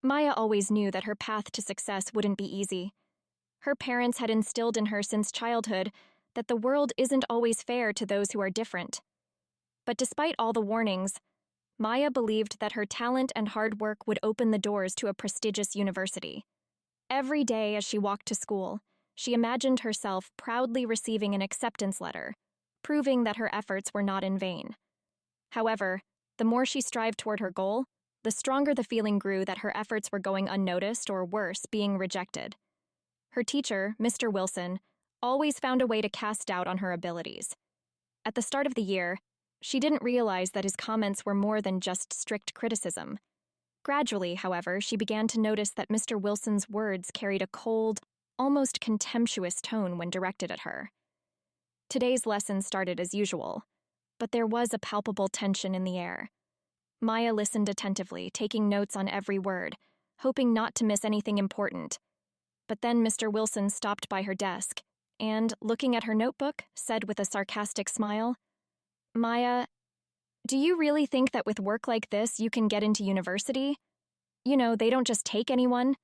Maya always knew that her path to success wouldn't be easy. Her parents had instilled in her since childhood that the world isn't always fair to those who are different. But despite all the warnings, Maya believed that her talent and hard work would open the doors to a prestigious university. Every day as she walked to school, she imagined herself proudly receiving an acceptance letter, proving that her efforts were not in vain. However, the more she strived toward her goal, the stronger the feeling grew that her efforts were going unnoticed or worse, being rejected. Her teacher, Mr. Wilson, always found a way to cast doubt on her abilities. At the start of the year, she didn't realize that his comments were more than just strict criticism. Gradually, however, she began to notice that Mr. Wilson's words carried a cold, almost contemptuous tone when directed at her. Today's lesson started as usual, but there was a palpable tension in the air. Maya listened attentively, taking notes on every word, hoping not to miss anything important. But then Mr. Wilson stopped by her desk and, looking at her notebook, said with a sarcastic smile, "Maya, do you really think that with work like this you can get into university? You know, they don't just take anyone.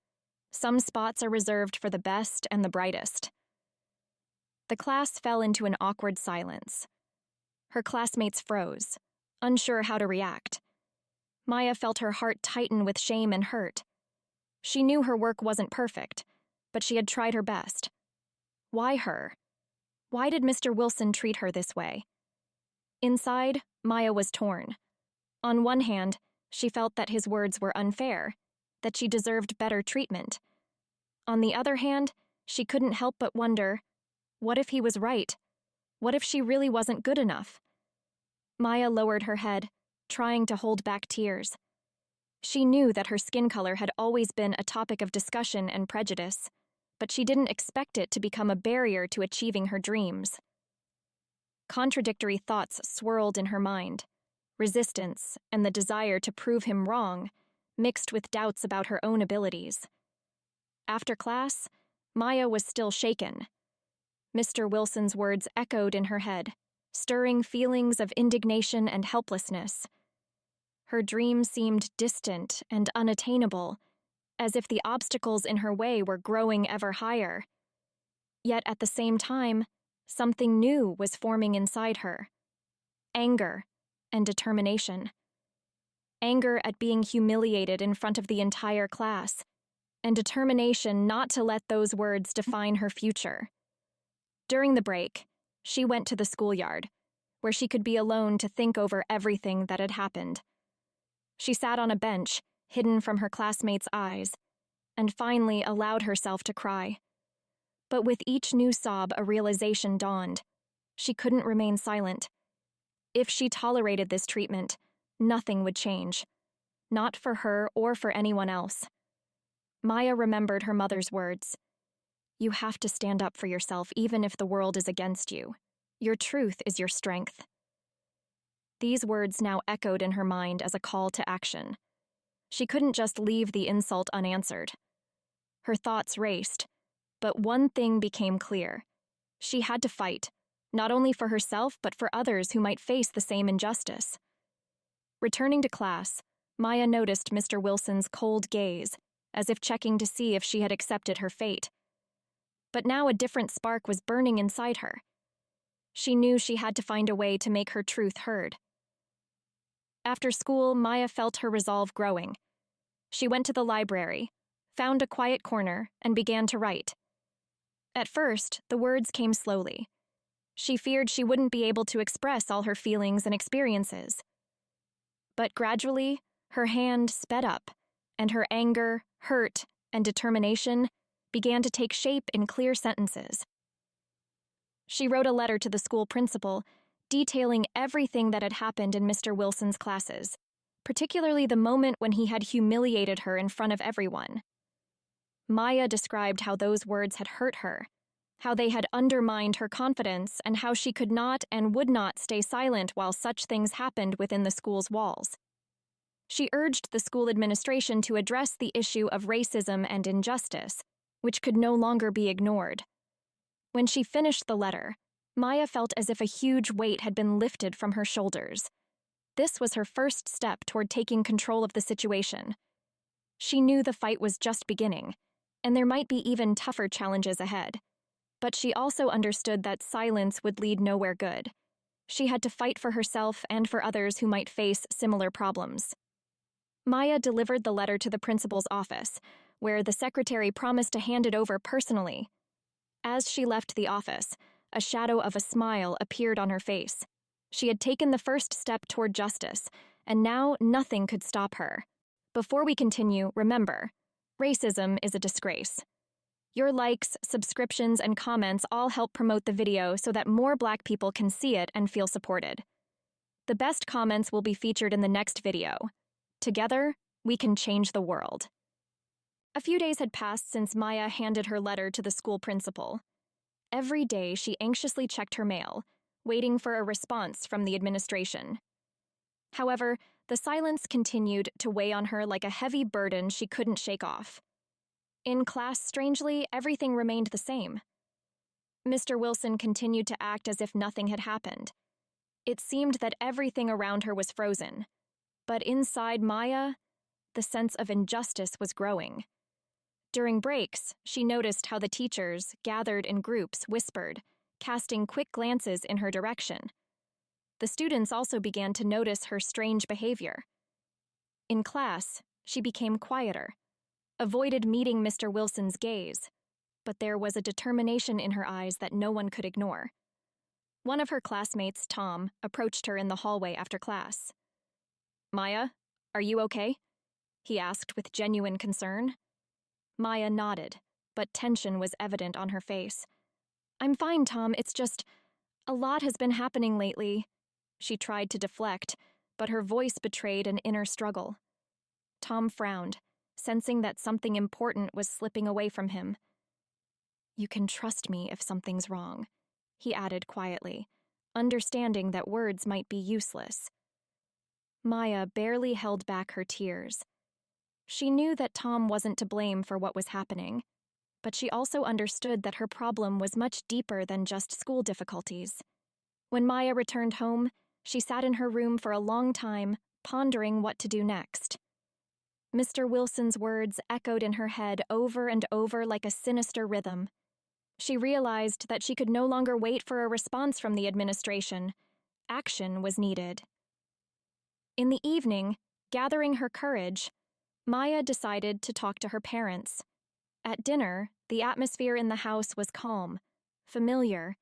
Some spots are reserved for the best and the brightest." The class fell into an awkward silence. Her classmates froze, unsure how to react. Maya felt her heart tighten with shame and hurt. She knew her work wasn't perfect, but she had tried her best. Why her? Why did Mr. Wilson treat her this way? Inside, Maya was torn. On one hand, she felt that his words were unfair, that she deserved better treatment. On the other hand, she couldn't help but wonder, what if he was right? What if she really wasn't good enough? Maya lowered her head, trying to hold back tears. She knew that her skin color had always been a topic of discussion and prejudice, but she didn't expect it to become a barrier to achieving her dreams. Contradictory thoughts swirled in her mind, resistance and the desire to prove him wrong, mixed with doubts about her own abilities. After class, Maya was still shaken. Mr. Wilson's words echoed in her head, stirring feelings of indignation and helplessness. Her dream seemed distant and unattainable, as if the obstacles in her way were growing ever higher. Yet at the same time, something new was forming inside her. Anger and determination. Anger at being humiliated in front of the entire class, and determination not to let those words define her future. During the break, she went to the schoolyard, where she could be alone to think over everything that had happened. She sat on a bench, hidden from her classmates' eyes, and finally allowed herself to cry. But with each new sob, a realization dawned. She couldn't remain silent. If she tolerated this treatment, nothing would change. Not for her or for anyone else. Maya remembered her mother's words. "You have to stand up for yourself even if the world is against you. Your truth is your strength." These words now echoed in her mind as a call to action. She couldn't just leave the insult unanswered. Her thoughts raced, but one thing became clear. She had to fight, not only for herself but for others who might face the same injustice. Returning to class, Maya noticed Mr. Wilson's cold gaze, as if checking to see if she had accepted her fate. But now a different spark was burning inside her. She knew she had to find a way to make her truth heard. After school, Maya felt her resolve growing. She went to the library, found a quiet corner, and began to write. At first, the words came slowly. She feared she wouldn't be able to express all her feelings and experiences. But gradually, her hand sped up, and her anger, hurt, and determination began to take shape in clear sentences. She wrote a letter to the school principal, detailing everything that had happened in Mr. Wilson's classes, particularly the moment when he had humiliated her in front of everyone. Maya described how those words had hurt her, how they had undermined her confidence, and how she could not and would not stay silent while such things happened within the school's walls. She urged the school administration to address the issue of racism and injustice, which could no longer be ignored. When she finished the letter, Maya felt as if a huge weight had been lifted from her shoulders. This was her first step toward taking control of the situation. She knew the fight was just beginning, and there might be even tougher challenges ahead. But she also understood that silence would lead nowhere good. She had to fight for herself and for others who might face similar problems. Maya delivered the letter to the principal's office, where the secretary promised to hand it over personally. As she left the office, a shadow of a smile appeared on her face. She had taken the first step toward justice, and now nothing could stop her. Before we continue, remember, racism is a disgrace. Your likes, subscriptions, and comments all help promote the video so that more Black people can see it and feel supported. The best comments will be featured in the next video. Together, we can change the world. A few days had passed since Maya handed her letter to the school principal. Every day, she anxiously checked her mail, waiting for a response from the administration. However, the silence continued to weigh on her like a heavy burden she couldn't shake off. In class, strangely, everything remained the same. Mr. Wilson continued to act as if nothing had happened. It seemed that everything around her was frozen. But inside Maya, the sense of injustice was growing. During breaks, she noticed how the teachers, gathered in groups, whispered, casting quick glances in her direction. The students also began to notice her strange behavior. In class, she became quieter, avoided meeting Mr. Wilson's gaze, but there was a determination in her eyes that no one could ignore. One of her classmates, Tom, approached her in the hallway after class. "Maya, are you okay?" he asked with genuine concern. Maya nodded, but tension was evident on her face. "I'm fine, Tom, it's just, a lot has been happening lately." She tried to deflect, but her voice betrayed an inner struggle. Tom frowned, sensing that something important was slipping away from him. "You can trust me if something's wrong," he added quietly, understanding that words might be useless. Maya barely held back her tears. She knew that Tom wasn't to blame for what was happening, but she also understood that her problem was much deeper than just school difficulties. When Maya returned home, she sat in her room for a long time, pondering what to do next. Mr. Wilson's words echoed in her head over and over like a sinister rhythm. She realized that she could no longer wait for a response from the administration. Action was needed. In the evening, gathering her courage, Maya decided to talk to her parents. At dinner, the atmosphere in the house was calm, familiar,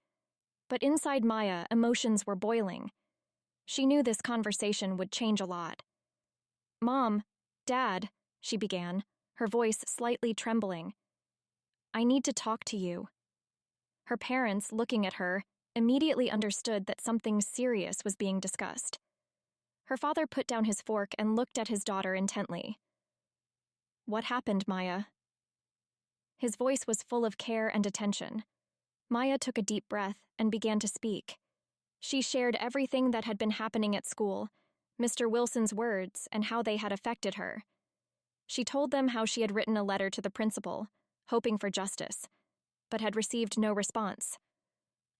but inside Maya, emotions were boiling. She knew this conversation would change a lot. "Mom, Dad," she began, her voice slightly trembling. "I need to talk to you." Her parents, looking at her, immediately understood that something serious was being discussed. Her father put down his fork and looked at his daughter intently. "What happened, Maya?" His voice was full of care and attention. Maya took a deep breath and began to speak. She shared everything that had been happening at school, Mr. Wilson's words, and how they had affected her. She told them how she had written a letter to the principal, hoping for justice, but had received no response.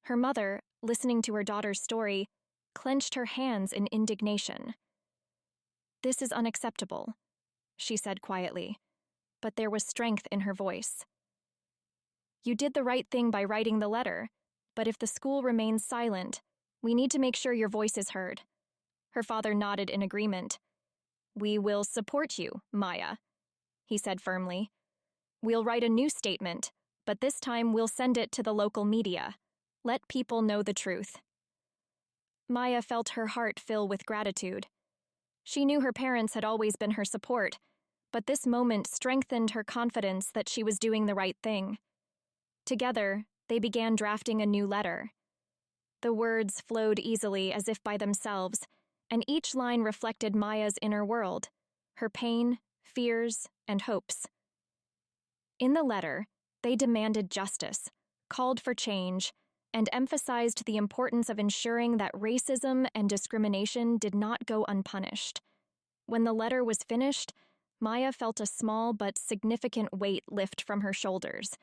Her mother, listening to her daughter's story, clenched her hands in indignation. "This is unacceptable," she said quietly, but there was strength in her voice. "You did the right thing by writing the letter, but if the school remains silent, we need to make sure your voice is heard." Her father nodded in agreement. "We will support you, Maya," he said firmly. "We'll write a new statement, but this time we'll send it to the local media. Let people know the truth." Maya felt her heart fill with gratitude. She knew her parents had always been her support, but this moment strengthened her confidence that she was doing the right thing. Together, they began drafting a new letter. The words flowed easily as if by themselves, and each line reflected Maya's inner world, her pain, fears, and hopes. In the letter, they demanded justice, called for change, and emphasized the importance of ensuring that racism and discrimination did not go unpunished. When the letter was finished, Maya felt a small but significant weight lift from her shoulders.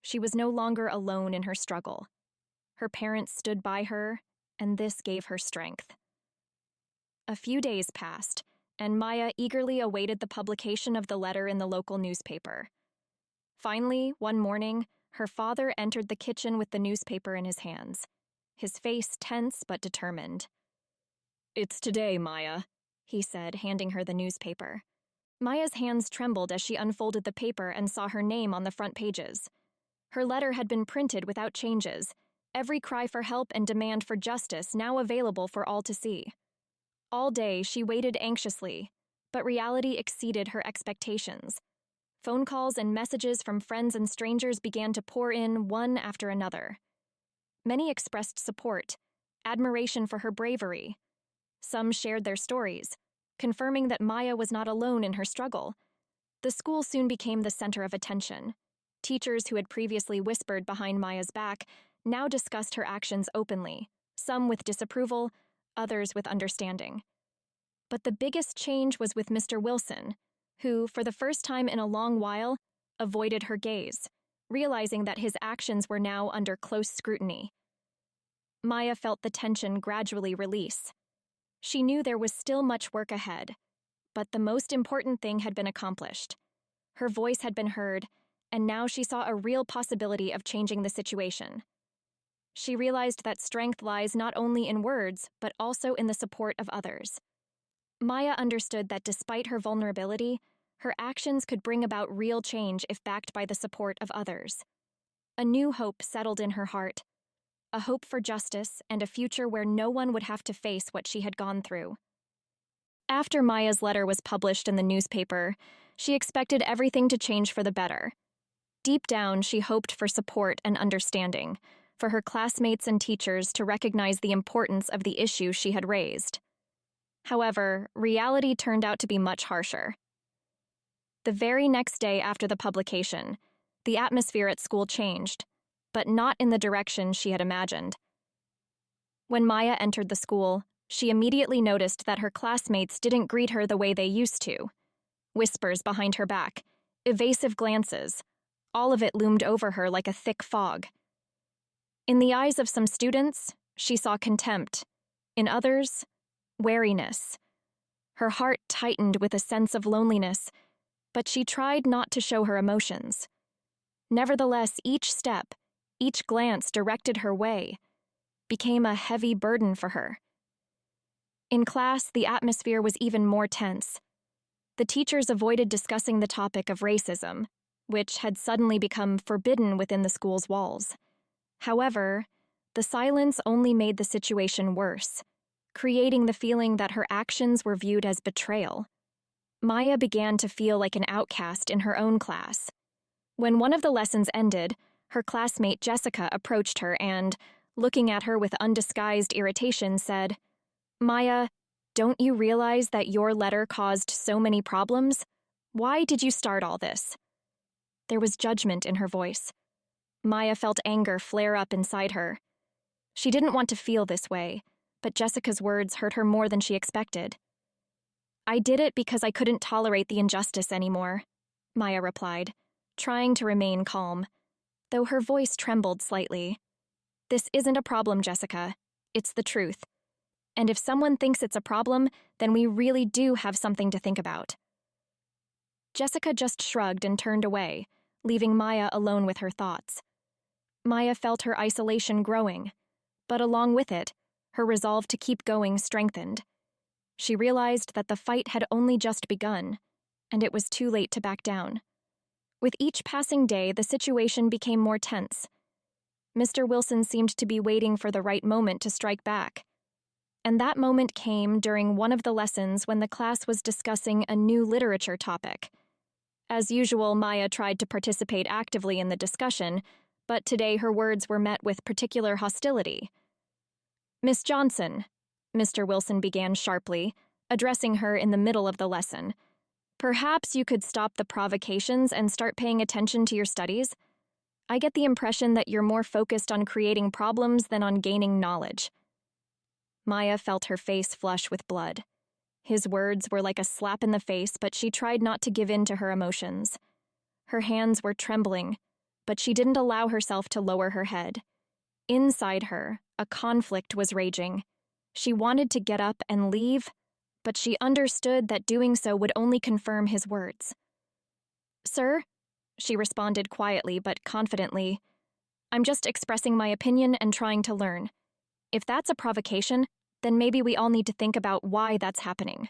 She was no longer alone in her struggle. Her parents stood by her, and this gave her strength. A few days passed, and Maya eagerly awaited the publication of the letter in the local newspaper. Finally, one morning, her father entered the kitchen with the newspaper in his hands, his face tense but determined. "It's today, Maya," he said, handing her the newspaper. Maya's hands trembled as she unfolded the paper and saw her name on the front pages. Her letter had been printed without changes, every cry for help and demand for justice now available for all to see. All day, she waited anxiously, but reality exceeded her expectations. Phone calls and messages from friends and strangers began to pour in one after another. Many expressed support, admiration for her bravery. Some shared their stories, confirming that Maya was not alone in her struggle. The school soon became the center of attention. Teachers who had previously whispered behind Maya's back now discussed her actions openly, some with disapproval, others with understanding. But the biggest change was with Mr. Wilson, who, for the first time in a long while, avoided her gaze, realizing that his actions were now under close scrutiny. Maya felt the tension gradually release. She knew there was still much work ahead, but the most important thing had been accomplished. Her voice had been heard, and now she saw a real possibility of changing the situation. She realized that strength lies not only in words, but also in the support of others. Maya understood that despite her vulnerability, her actions could bring about real change if backed by the support of others. A new hope settled in her heart, a hope for justice and a future where no one would have to face what she had gone through. After Maya's letter was published in the newspaper, she expected everything to change for the better. Deep down, she hoped for support and understanding, for her classmates and teachers to recognize the importance of the issue she had raised. However, reality turned out to be much harsher. The very next day after the publication, the atmosphere at school changed, but not in the direction she had imagined. When Maya entered the school, she immediately noticed that her classmates didn't greet her the way they used to. Whispers behind her back, evasive glances, all of it loomed over her like a thick fog. In the eyes of some students, she saw contempt. In others, wariness. Her heart tightened with a sense of loneliness, but she tried not to show her emotions. Nevertheless, each step, each glance directed her way, became a heavy burden for her. In class, the atmosphere was even more tense. The teachers avoided discussing the topic of racism, which had suddenly become forbidden within the school's walls. However, the silence only made the situation worse, creating the feeling that her actions were viewed as betrayal. Maya began to feel like an outcast in her own class. When one of the lessons ended, her classmate Jessica approached her and, looking at her with undisguised irritation, said, "Maya, don't you realize that your letter caused so many problems? Why did you start all this?" There was judgment in her voice. Maya felt anger flare up inside her. She didn't want to feel this way, but Jessica's words hurt her more than she expected. "I did it because I couldn't tolerate the injustice anymore," Maya replied, trying to remain calm, though her voice trembled slightly. "This isn't a problem, Jessica. It's the truth. And if someone thinks it's a problem, then we really do have something to think about." Jessica just shrugged and turned away, leaving Maya alone with her thoughts. Maya felt her isolation growing, but along with it, her resolve to keep going strengthened. She realized that the fight had only just begun, and it was too late to back down. With each passing day, the situation became more tense. Mr. Wilson seemed to be waiting for the right moment to strike back. And that moment came during one of the lessons when the class was discussing a new literature topic. As usual, Maya tried to participate actively in the discussion, but today her words were met with particular hostility. "Miss Johnson," Mr. Wilson began sharply, addressing her in the middle of the lesson, "perhaps you could stop the provocations and start paying attention to your studies? I get the impression that you're more focused on creating problems than on gaining knowledge." Maya felt her face flush with blood. His words were like a slap in the face, but she tried not to give in to her emotions. Her hands were trembling, but she didn't allow herself to lower her head. Inside her, a conflict was raging. She wanted to get up and leave, but she understood that doing so would only confirm his words. "Sir," she responded quietly but confidently, "I'm just expressing my opinion and trying to learn. If that's a provocation, then maybe we all need to think about why that's happening."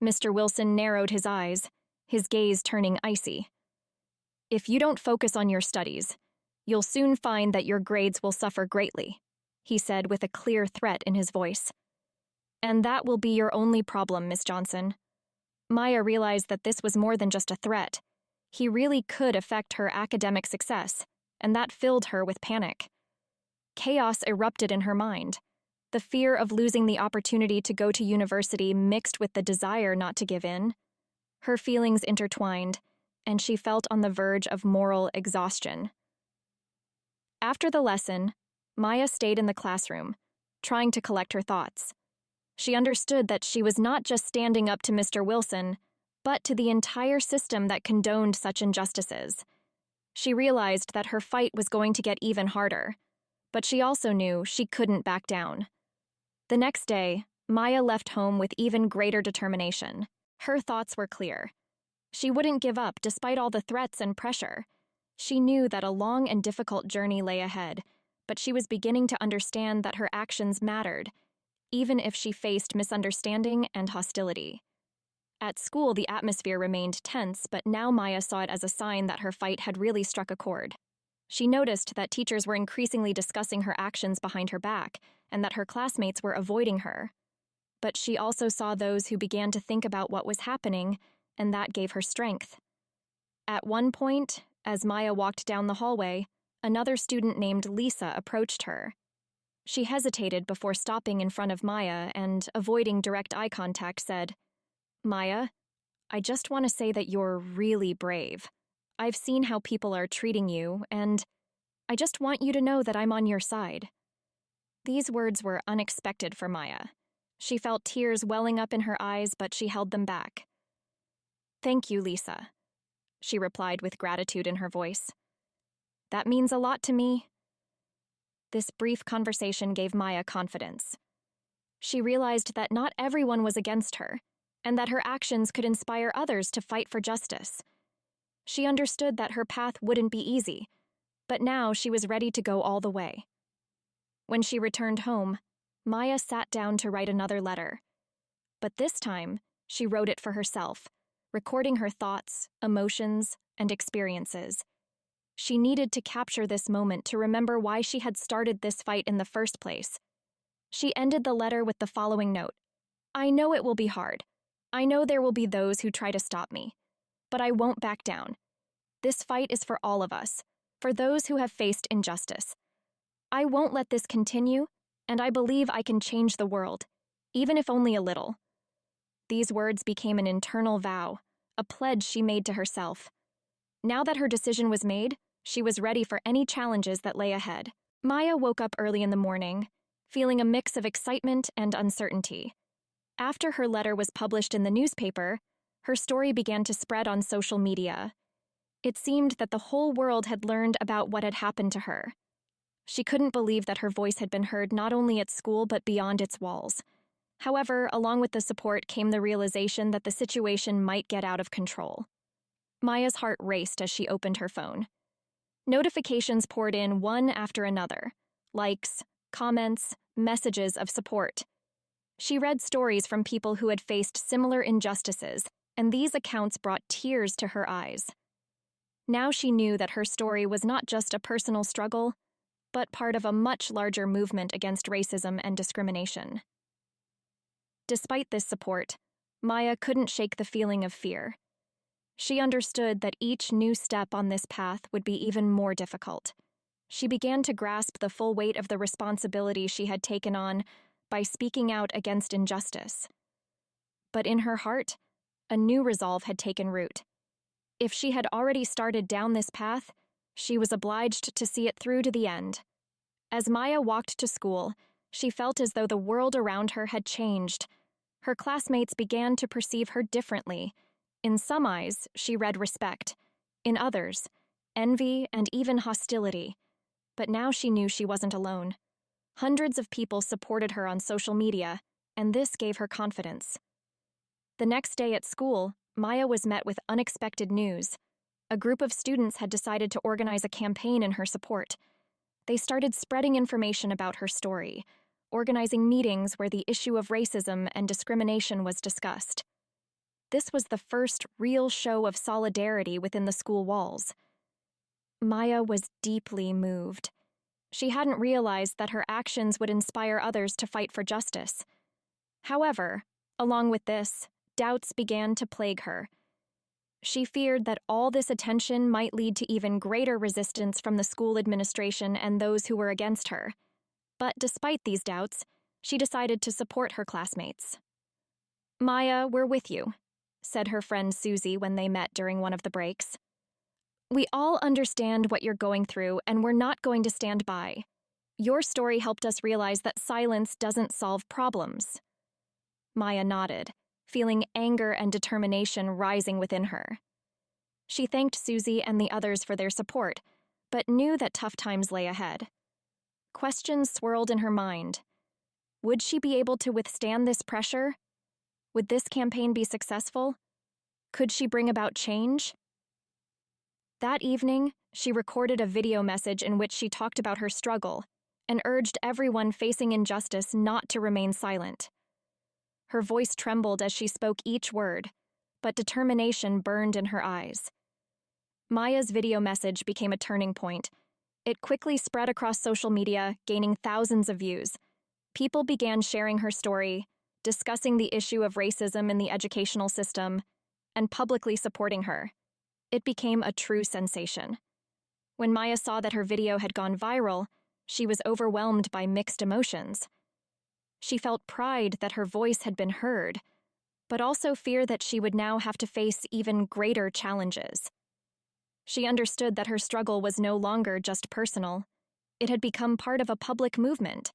Mr. Wilson narrowed his eyes, his gaze turning icy. "If you don't focus on your studies, you'll soon find that your grades will suffer greatly," he said with a clear threat in his voice. "And that will be your only problem, Miss Johnson." Maya realized that this was more than just a threat. He really could affect her academic success, and that filled her with panic. Chaos erupted in her mind. The fear of losing the opportunity to go to university mixed with the desire not to give in. Her feelings intertwined, and she felt on the verge of moral exhaustion. After the lesson, Maya stayed in the classroom, trying to collect her thoughts. She understood that she was not just standing up to Mr. Wilson, but to the entire system that condoned such injustices. She realized that her fight was going to get even harder, but she also knew she couldn't back down. The next day, Maya left home with even greater determination. Her thoughts were clear. She wouldn't give up despite all the threats and pressure. She knew that a long and difficult journey lay ahead, but she was beginning to understand that her actions mattered, even if she faced misunderstanding and hostility. At school, the atmosphere remained tense, but now Maya saw it as a sign that her fight had really struck a chord. She noticed that teachers were increasingly discussing her actions behind her back, and that her classmates were avoiding her. But she also saw those who began to think about what was happening, and that gave her strength. At one point, as Maya walked down the hallway, another student named Lisa approached her. She hesitated before stopping in front of Maya and, avoiding direct eye contact, said, "Maya, I just want to say that you're really brave. I've seen how people are treating you, and I just want you to know that I'm on your side." These words were unexpected for Maya. She felt tears welling up in her eyes, but she held them back. "Thank you, Lisa," she replied with gratitude in her voice. "That means a lot to me." This brief conversation gave Maya confidence. She realized that not everyone was against her, and that her actions could inspire others to fight for justice. She understood that her path wouldn't be easy, but now she was ready to go all the way. When she returned home, Maya sat down to write another letter. But this time, she wrote it for herself, recording her thoughts, emotions, and experiences. She needed to capture this moment to remember why she had started this fight in the first place. She ended the letter with the following note: "I know it will be hard. I know there will be those who try to stop me. But I won't back down. This fight is for all of us, for those who have faced injustice. I won't let this continue, and I believe I can change the world, even if only a little." These words became an internal vow, a pledge she made to herself. Now that her decision was made, she was ready for any challenges that lay ahead. Maya woke up early in the morning, feeling a mix of excitement and uncertainty. After her letter was published in the newspaper, her story began to spread on social media. It seemed that the whole world had learned about what had happened to her. She couldn't believe that her voice had been heard not only at school but beyond its walls. However, along with the support came the realization that the situation might get out of control. Maya's heart raced as she opened her phone. Notifications poured in one after another: likes, comments, messages of support. She read stories from people who had faced similar injustices, and these accounts brought tears to her eyes. Now she knew that her story was not just a personal struggle, but part of a much larger movement against racism and discrimination. Despite this support, Maya couldn't shake the feeling of fear. She understood that each new step on this path would be even more difficult. She began to grasp the full weight of the responsibility she had taken on by speaking out against injustice. But in her heart, a new resolve had taken root. If she had already started down this path, she was obliged to see it through to the end. As Maya walked to school, she felt as though the world around her had changed. Her classmates began to perceive her differently. In some eyes, she read respect. In others, envy and even hostility. But now she knew she wasn't alone. Hundreds of people supported her on social media, and this gave her confidence. The next day at school, Maya was met with unexpected news. A group of students had decided to organize a campaign in her support. They started spreading information about her story, organizing meetings where the issue of racism and discrimination was discussed. This was the first real show of solidarity within the school walls. Maya was deeply moved. She hadn't realized that her actions would inspire others to fight for justice. However, along with this, doubts began to plague her. She feared that all this attention might lead to even greater resistance from the school administration and those who were against her. But despite these doubts, she decided to support her classmates. "Maya, we're with you," said her friend Susie when they met during one of the breaks. "We all understand what you're going through, and we're not going to stand by. Your story helped us realize that silence doesn't solve problems." Maya nodded, feeling anger and determination rising within her. She thanked Susie and the others for their support, but knew that tough times lay ahead. Questions swirled in her mind. Would she be able to withstand this pressure? Would this campaign be successful? Could she bring about change? That evening, she recorded a video message in which she talked about her struggle and urged everyone facing injustice not to remain silent. Her voice trembled as she spoke each word, but determination burned in her eyes. Maya's video message became a turning point. It quickly spread across social media, gaining thousands of views. People began sharing her story, discussing the issue of racism in the educational system, and publicly supporting her. It became a true sensation. When Maya saw that her video had gone viral, she was overwhelmed by mixed emotions. She felt pride that her voice had been heard, but also fear that she would now have to face even greater challenges. She understood that her struggle was no longer just personal. It had become part of a public movement.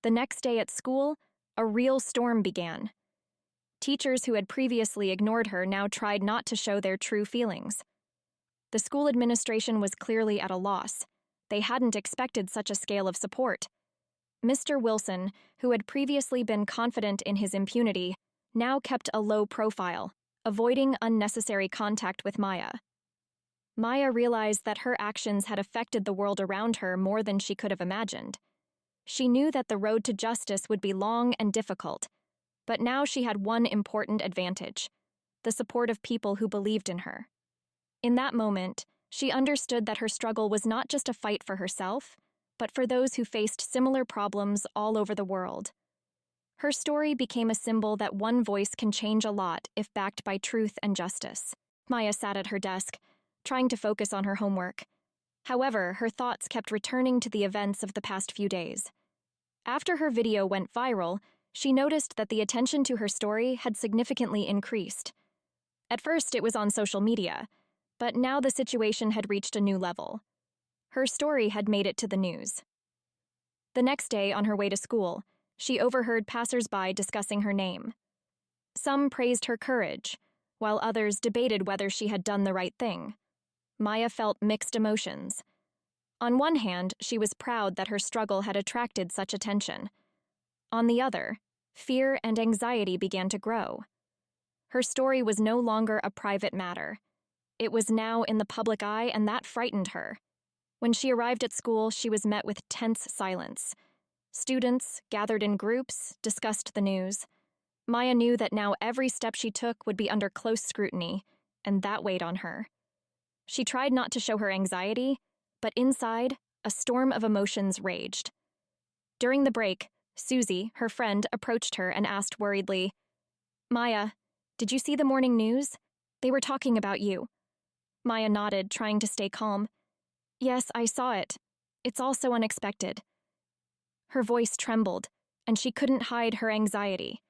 The next day at school, a real storm began. Teachers who had previously ignored her now tried not to show their true feelings. The school administration was clearly at a loss. They hadn't expected such a scale of support. Mr. Wilson, who had previously been confident in his impunity, now kept a low profile, avoiding unnecessary contact with Maya. Maya realized that her actions had affected the world around her more than she could have imagined. She knew that the road to justice would be long and difficult, but now she had one important advantage: the support of people who believed in her. In that moment, she understood that her struggle was not just a fight for herself, but for those who faced similar problems all over the world. Her story became a symbol that one voice can change a lot if backed by truth and justice. Maya sat at her desk, trying to focus on her homework. However, her thoughts kept returning to the events of the past few days. After her video went viral, she noticed that the attention to her story had significantly increased. At first, it was on social media, but now the situation had reached a new level. Her story had made it to the news. The next day, on her way to school, she overheard passers-by discussing her name. Some praised her courage, while others debated whether she had done the right thing. Maya felt mixed emotions. On one hand, she was proud that her struggle had attracted such attention. On the other, fear and anxiety began to grow. Her story was no longer a private matter. It was now in the public eye, and that frightened her. When she arrived at school, she was met with tense silence. Students, gathered in groups, discussed the news. Maya knew that now every step she took would be under close scrutiny, and that weighed on her. She tried not to show her anxiety, but inside, a storm of emotions raged. During the break, Susie, her friend, approached her and asked worriedly, "Maya, did you see the morning news? They were talking about you." Maya nodded, trying to stay calm. "Yes, I saw it. It's all so unexpected." Her voice trembled, and she couldn't hide her anxiety.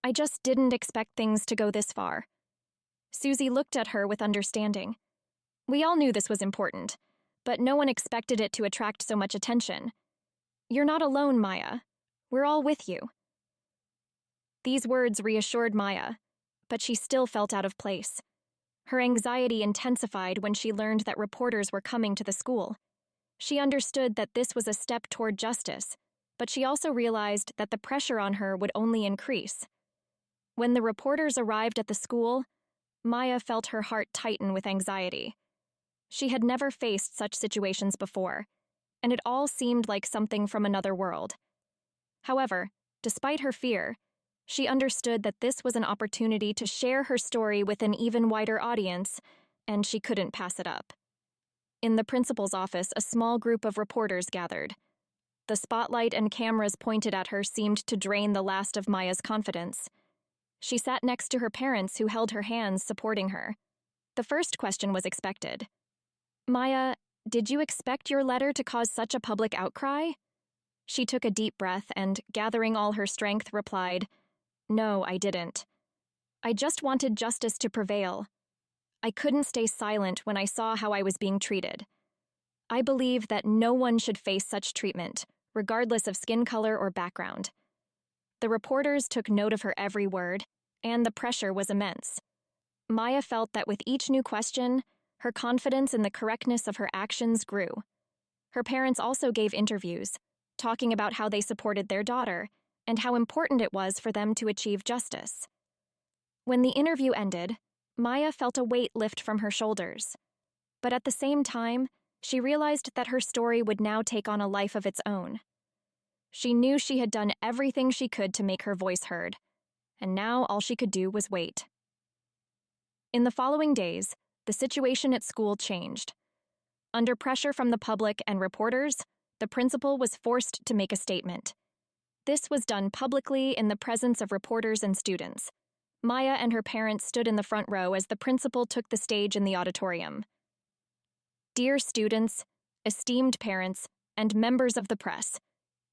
"I just didn't expect things to go this far." Susie looked at her with understanding. "We all knew this was important, but no one expected it to attract so much attention. You're not alone, Maya. We're all with you." These words reassured Maya, but she still felt out of place. Her anxiety intensified when she learned that reporters were coming to the school. She understood that this was a step toward justice, but she also realized that the pressure on her would only increase. When the reporters arrived at the school, Maya felt her heart tighten with anxiety. She had never faced such situations before, and it all seemed like something from another world. However, despite her fear, she understood that this was an opportunity to share her story with an even wider audience, and she couldn't pass it up. In the principal's office, a small group of reporters gathered. The spotlight and cameras pointed at her seemed to drain the last of Maya's confidence. She sat next to her parents, who held her hands, supporting her. The first question was expected. "Maya, did you expect your letter to cause such a public outcry?" She took a deep breath and, gathering all her strength, replied, "No, I didn't. I just wanted justice to prevail. I couldn't stay silent when I saw how I was being treated. I believe that no one should face such treatment, regardless of skin color or background." The reporters took note of her every word, and the pressure was immense. Maya felt that with each new question, her confidence in the correctness of her actions grew. Her parents also gave interviews, talking about how they supported their daughter and how important it was for them to achieve justice. When the interview ended, Maya felt a weight lift from her shoulders. But at the same time, she realized that her story would now take on a life of its own. She knew she had done everything she could to make her voice heard, and now all she could do was wait. In the following days, the situation at school changed. Under pressure from the public and reporters, the principal was forced to make a statement. This was done publicly in the presence of reporters and students. Maya and her parents stood in the front row as the principal took the stage in the auditorium. "Dear students, esteemed parents, and members of the press,"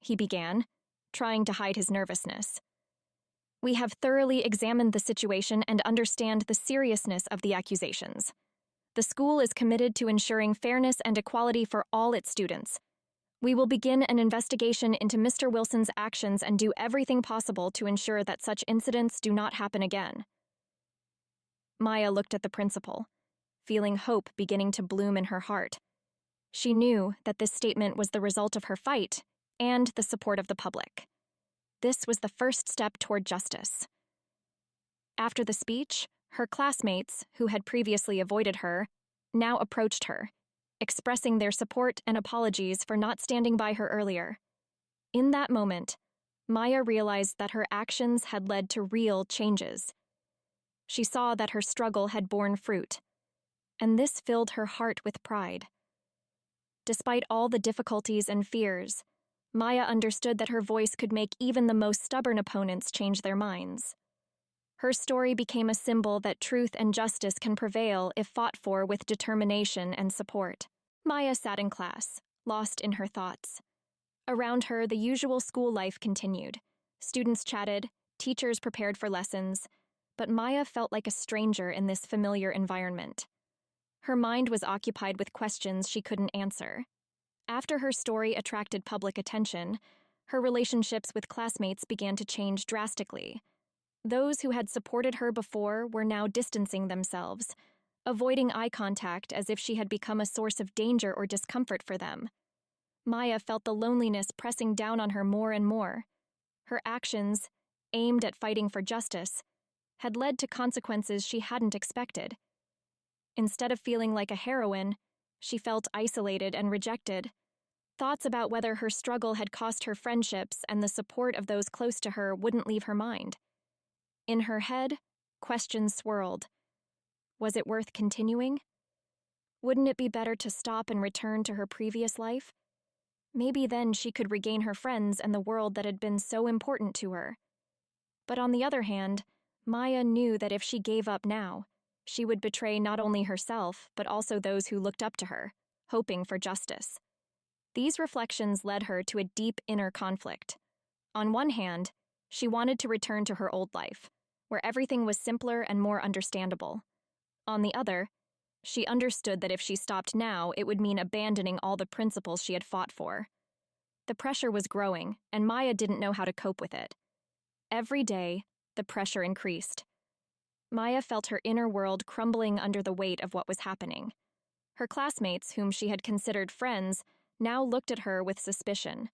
he began, trying to hide his nervousness. "We have thoroughly examined the situation and understand the seriousness of the accusations. The school is committed to ensuring fairness and equality for all its students. We will begin an investigation into Mr. Wilson's actions and do everything possible to ensure that such incidents do not happen again." Maya looked at the principal, feeling hope beginning to bloom in her heart. She knew that this statement was the result of her fight and the support of the public. This was the first step toward justice. After the speech, her classmates, who had previously avoided her, now approached her, expressing their support and apologies for not standing by her earlier. In that moment, Maya realized that her actions had led to real changes. She saw that her struggle had borne fruit, and this filled her heart with pride. Despite all the difficulties and fears, Maya understood that her voice could make even the most stubborn opponents change their minds. Her story became a symbol that truth and justice can prevail if fought for with determination and support. Maya sat in class, lost in her thoughts. Around her, the usual school life continued. Students chatted, teachers prepared for lessons, but Maya felt like a stranger in this familiar environment. Her mind was occupied with questions she couldn't answer. After her story attracted public attention, her relationships with classmates began to change drastically. Those who had supported her before were now distancing themselves, avoiding eye contact as if she had become a source of danger or discomfort for them. Maya felt the loneliness pressing down on her more and more. Her actions, aimed at fighting for justice, had led to consequences she hadn't expected. Instead of feeling like a heroine, she felt isolated and rejected. Thoughts about whether her struggle had cost her friendships and the support of those close to her wouldn't leave her mind. In her head, questions swirled. Was it worth continuing? Wouldn't it be better to stop and return to her previous life? Maybe then she could regain her friends and the world that had been so important to her. But on the other hand, Maya knew that if she gave up now, she would betray not only herself, but also those who looked up to her, hoping for justice. These reflections led her to a deep inner conflict. On one hand, she wanted to return to her old life, where everything was simpler and more understandable. On the other, she understood that if she stopped now, it would mean abandoning all the principles she had fought for. The pressure was growing, and Maya didn't know how to cope with it. Every day, the pressure increased. Maya felt her inner world crumbling under the weight of what was happening. Her classmates, whom she had considered friends, now looked at her with suspicion.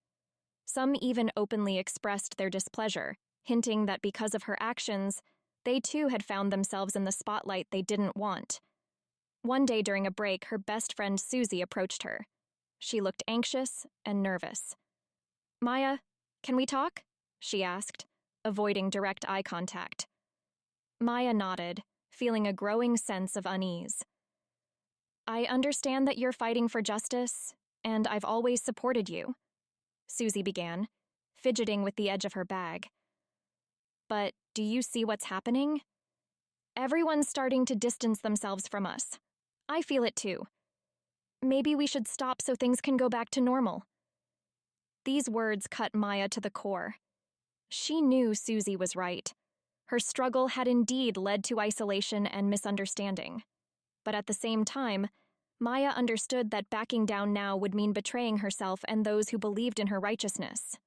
Some even openly expressed their displeasure, hinting that because of her actions, They too had found themselves in the spotlight they didn't want. One day during a break, her best friend Susie approached her. She looked anxious and nervous. "Maya, can we talk?" she asked, avoiding direct eye contact. Maya nodded, feeling a growing sense of unease. "I understand that you're fighting for justice, and I've always supported you," Susie began, fidgeting with the edge of her bag. "But do you see what's happening? Everyone's starting to distance themselves from us. I feel it too. Maybe we should stop so things can go back to normal." These words cut Maya to the core. She knew Susie was right. Her struggle had indeed led to isolation and misunderstanding. But at the same time, Maya understood that backing down now would mean betraying herself and those who believed in her righteousness.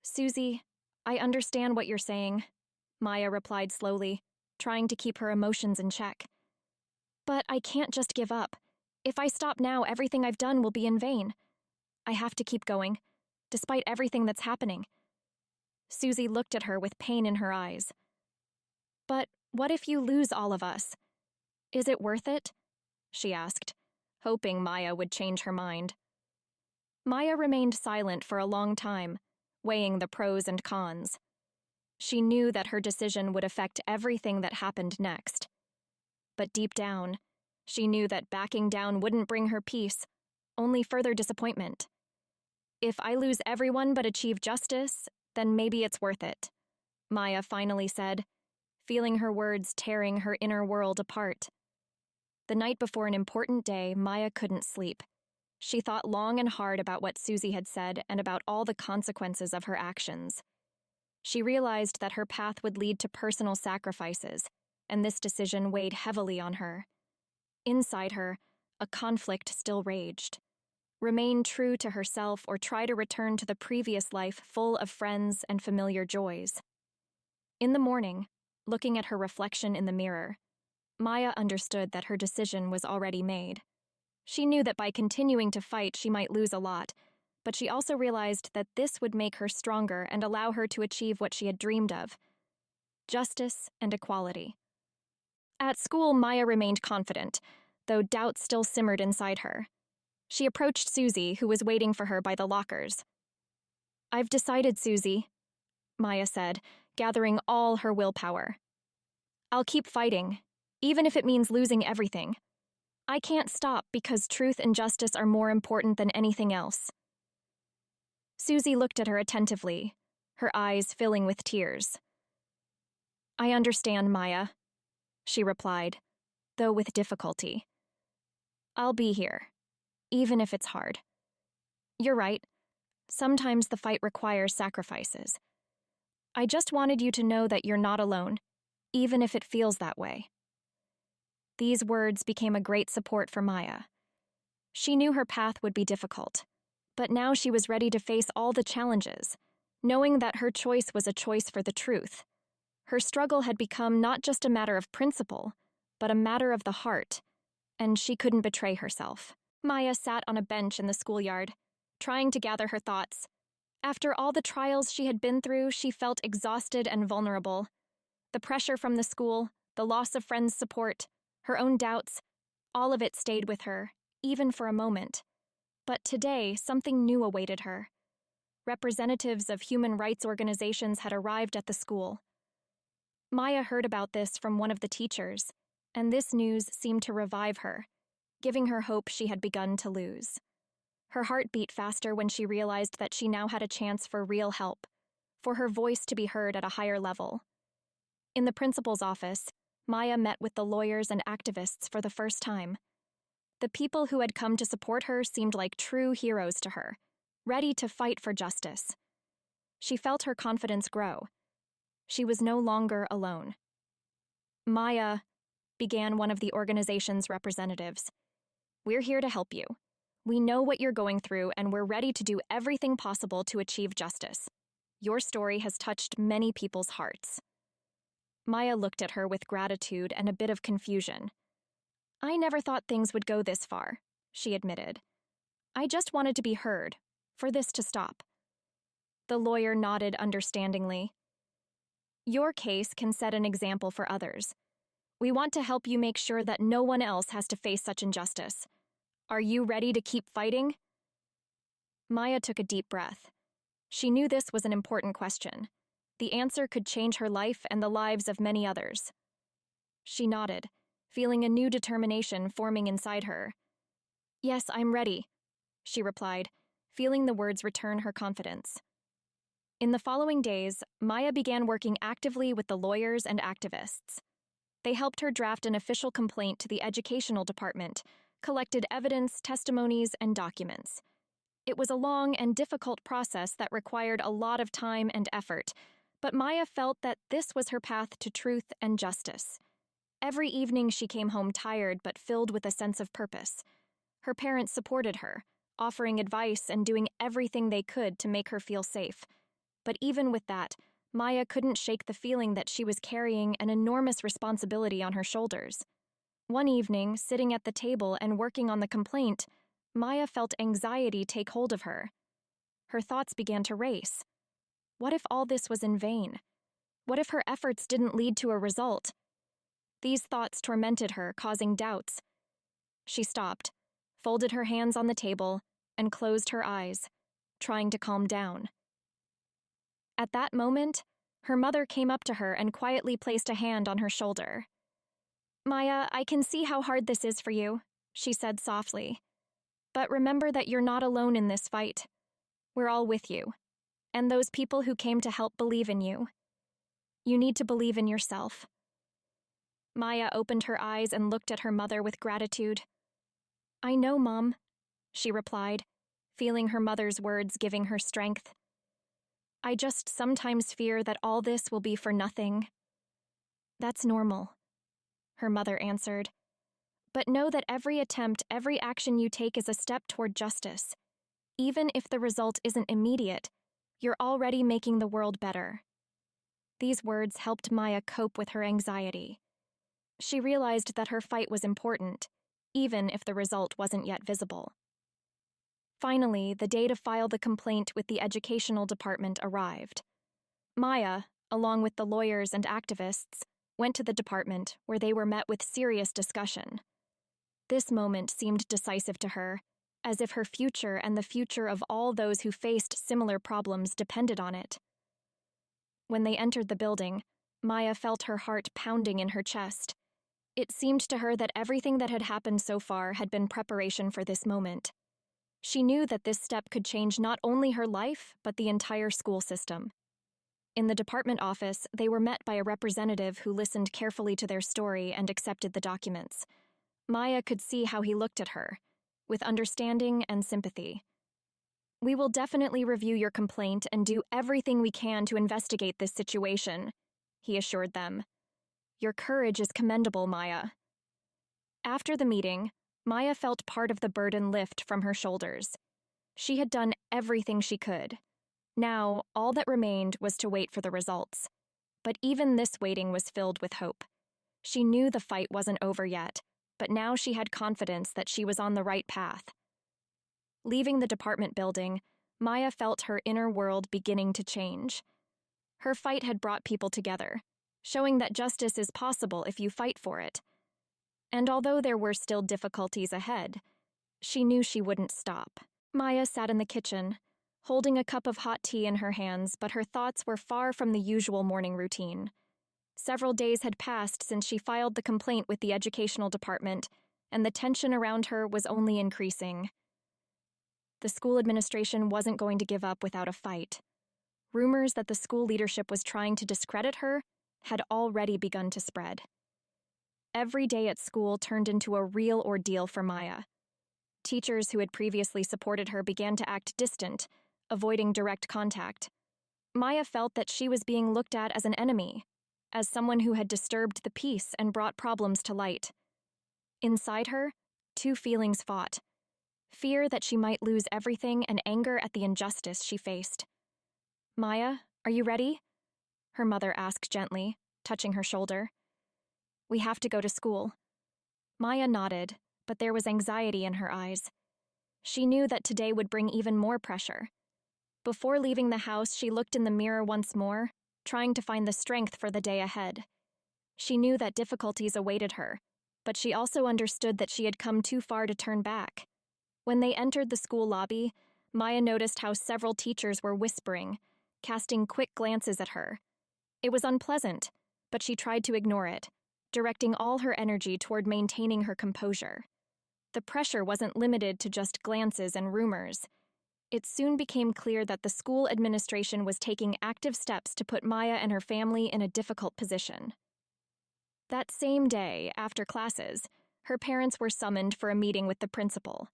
"Susie, I understand what you're saying," Maya replied slowly, trying to keep her emotions in check. "But I can't just give up. If I stop now, everything I've done will be in vain. I have to keep going, despite everything that's happening." Susie looked at her with pain in her eyes. "But what if you lose all of us? Is it worth it?" she asked, hoping Maya would change her mind. Maya remained silent for a long time, weighing the pros and cons. She knew that her decision would affect everything that happened next. But deep down, she knew that backing down wouldn't bring her peace, only further disappointment. "If I lose everyone but achieve justice, then maybe it's worth it," Maya finally said, feeling her words tearing her inner world apart. The night before an important day, Maya couldn't sleep. She thought long and hard about what Susie had said and about all the consequences of her actions. She realized that her path would lead to personal sacrifices, and this decision weighed heavily on her. Inside her, a conflict still raged. Remain true to herself or try to return to the previous life full of friends and familiar joys. In the morning, looking at her reflection in the mirror, Maya understood that her decision was already made. She knew that by continuing to fight she might lose a lot, but she also realized that this would make her stronger and allow her to achieve what she had dreamed of: justice and equality. At school, Maya remained confident, though doubt still simmered inside her. She approached Susie, who was waiting for her by the lockers. "I've decided, Susie," Maya said, gathering all her willpower. "I'll keep fighting, even if it means losing everything. I can't stop because truth and justice are more important than anything else." Susie looked at her attentively, her eyes filling with tears. "I understand, Maya," she replied, though with difficulty. "I'll be here, even if it's hard. You're right. Sometimes the fight requires sacrifices. I just wanted you to know that you're not alone, even if it feels that way." These words became a great support for Maya. She knew her path would be difficult, but now she was ready to face all the challenges, knowing that her choice was a choice for the truth. Her struggle had become not just a matter of principle, but a matter of the heart, and she couldn't betray herself. Maya sat on a bench in the schoolyard, trying to gather her thoughts. After all the trials she had been through, she felt exhausted and vulnerable. The pressure from the school, the loss of friends' support, her own doubts, all of it stayed with her, even for a moment. But today, something new awaited her. Representatives of human rights organizations had arrived at the school. Maya heard about this from one of the teachers, and this news seemed to revive her, giving her hope she had begun to lose. Her heart beat faster when she realized that she now had a chance for real help, for her voice to be heard at a higher level. In the principal's office, Maya met with the lawyers and activists for the first time. The people who had come to support her seemed like true heroes to her, ready to fight for justice. She felt her confidence grow. She was no longer alone. "Maya," began one of the organization's representatives, "we're here to help you. We know what you're going through, and we're ready to do everything possible to achieve justice. Your story has touched many people's hearts." Maya looked at her with gratitude and a bit of confusion. "I never thought things would go this far," she admitted. "I just wanted to be heard, for this to stop." The lawyer nodded understandingly. Your case can set an example for others. We want to help you make sure that no one else has to face such injustice. Are you ready to keep fighting? Maya took a deep breath. She knew this was an important question. The answer could change her life and the lives of many others. She nodded, feeling a new determination forming inside her. Yes, I'm ready, she replied, feeling the words return her confidence. In the following days, Maya began working actively with the lawyers and activists. They helped her draft an official complaint to the educational department, collected evidence, testimonies, and documents. It was a long and difficult process that required a lot of time and effort, but Maya felt that this was her path to truth and justice. Every evening she came home tired but filled with a sense of purpose. Her parents supported her, offering advice and doing everything they could to make her feel safe. But even with that, Maya couldn't shake the feeling that she was carrying an enormous responsibility on her shoulders. One evening, sitting at the table and working on the complaint, Maya felt anxiety take hold of her. Her thoughts began to race. What if all this was in vain? What if her efforts didn't lead to a result? These thoughts tormented her, causing doubts. She stopped, folded her hands on the table, and closed her eyes, trying to calm down. At that moment, her mother came up to her and quietly placed a hand on her shoulder. Maya, I can see how hard this is for you, she said softly. But remember that you're not alone in this fight. We're all with you, and those people who came to help believe in you. You need to believe in yourself. Maya opened her eyes and looked at her mother with gratitude. I know, Mom, she replied, feeling her mother's words giving her strength. I just sometimes fear that all this will be for nothing. That's normal, her mother answered. But know that every attempt, every action you take is a step toward justice. Even if the result isn't immediate, you're already making the world better. These words helped Maya cope with her anxiety. She realized that her fight was important, even if the result wasn't yet visible. Finally, the day to file the complaint with the educational department arrived. Maya, along with the lawyers and activists, went to the department where they were met with serious discussion. This moment seemed decisive to her, as if her future and the future of all those who faced similar problems depended on it. When they entered the building, Maya felt her heart pounding in her chest. It seemed to her that everything that had happened so far had been preparation for this moment. She knew that this step could change not only her life, but the entire school system. In the department office, they were met by a representative who listened carefully to their story and accepted the documents. Maya could see how he looked at her, with understanding and sympathy. We will definitely review your complaint and do everything we can to investigate this situation, he assured them. Your courage is commendable, Maya. After the meeting, Maya felt part of the burden lift from her shoulders. She had done everything she could. Now, all that remained was to wait for the results. But even this waiting was filled with hope. She knew the fight wasn't over yet, but now she had confidence that she was on the right path. Leaving the department building, Maya felt her inner world beginning to change. Her fight had brought people together, showing that justice is possible if you fight for it. And although there were still difficulties ahead, she knew she wouldn't stop. Maya sat in the kitchen, holding a cup of hot tea in her hands, but her thoughts were far from the usual morning routine. Several days had passed since she filed the complaint with the educational department, and the tension around her was only increasing. The school administration wasn't going to give up without a fight. Rumors that the school leadership was trying to discredit her had already begun to spread. Every day at school turned into a real ordeal for Maya. Teachers who had previously supported her began to act distant, avoiding direct contact. Maya felt that she was being looked at as an enemy, as someone who had disturbed the peace and brought problems to light. Inside her, two feelings fought: fear that she might lose everything and anger at the injustice she faced. Maya, are you ready? Her mother asked gently, touching her shoulder. We have to go to school. Maya nodded, but there was anxiety in her eyes. She knew that today would bring even more pressure. Before leaving the house, she looked in the mirror once more, trying to find the strength for the day ahead. She knew that difficulties awaited her, but she also understood that she had come too far to turn back. When they entered the school lobby, Maya noticed how several teachers were whispering, casting quick glances at her. It was unpleasant, but she tried to ignore it, directing all her energy toward maintaining her composure. The pressure wasn't limited to just glances and rumors. It soon became clear that the school administration was taking active steps to put Maya and her family in a difficult position. That same day, after classes, her parents were summoned for a meeting with the principal.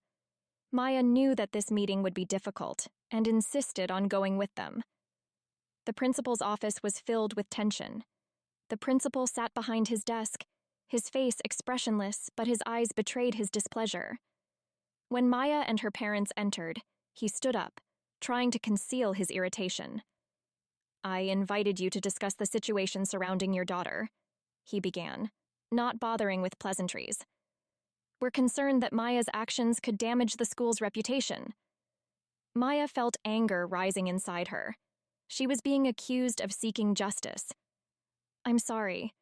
Maya knew that this meeting would be difficult and insisted on going with them. The principal's office was filled with tension. The principal sat behind his desk, his face expressionless, but his eyes betrayed his displeasure. When Maya and her parents entered, he stood up, trying to conceal his irritation. "I invited you to discuss the situation surrounding your daughter," he began, not bothering with pleasantries. "We're concerned that Maya's actions could damage the school's reputation." Maya felt anger rising inside her. She was being accused of seeking justice. "I'm sorry,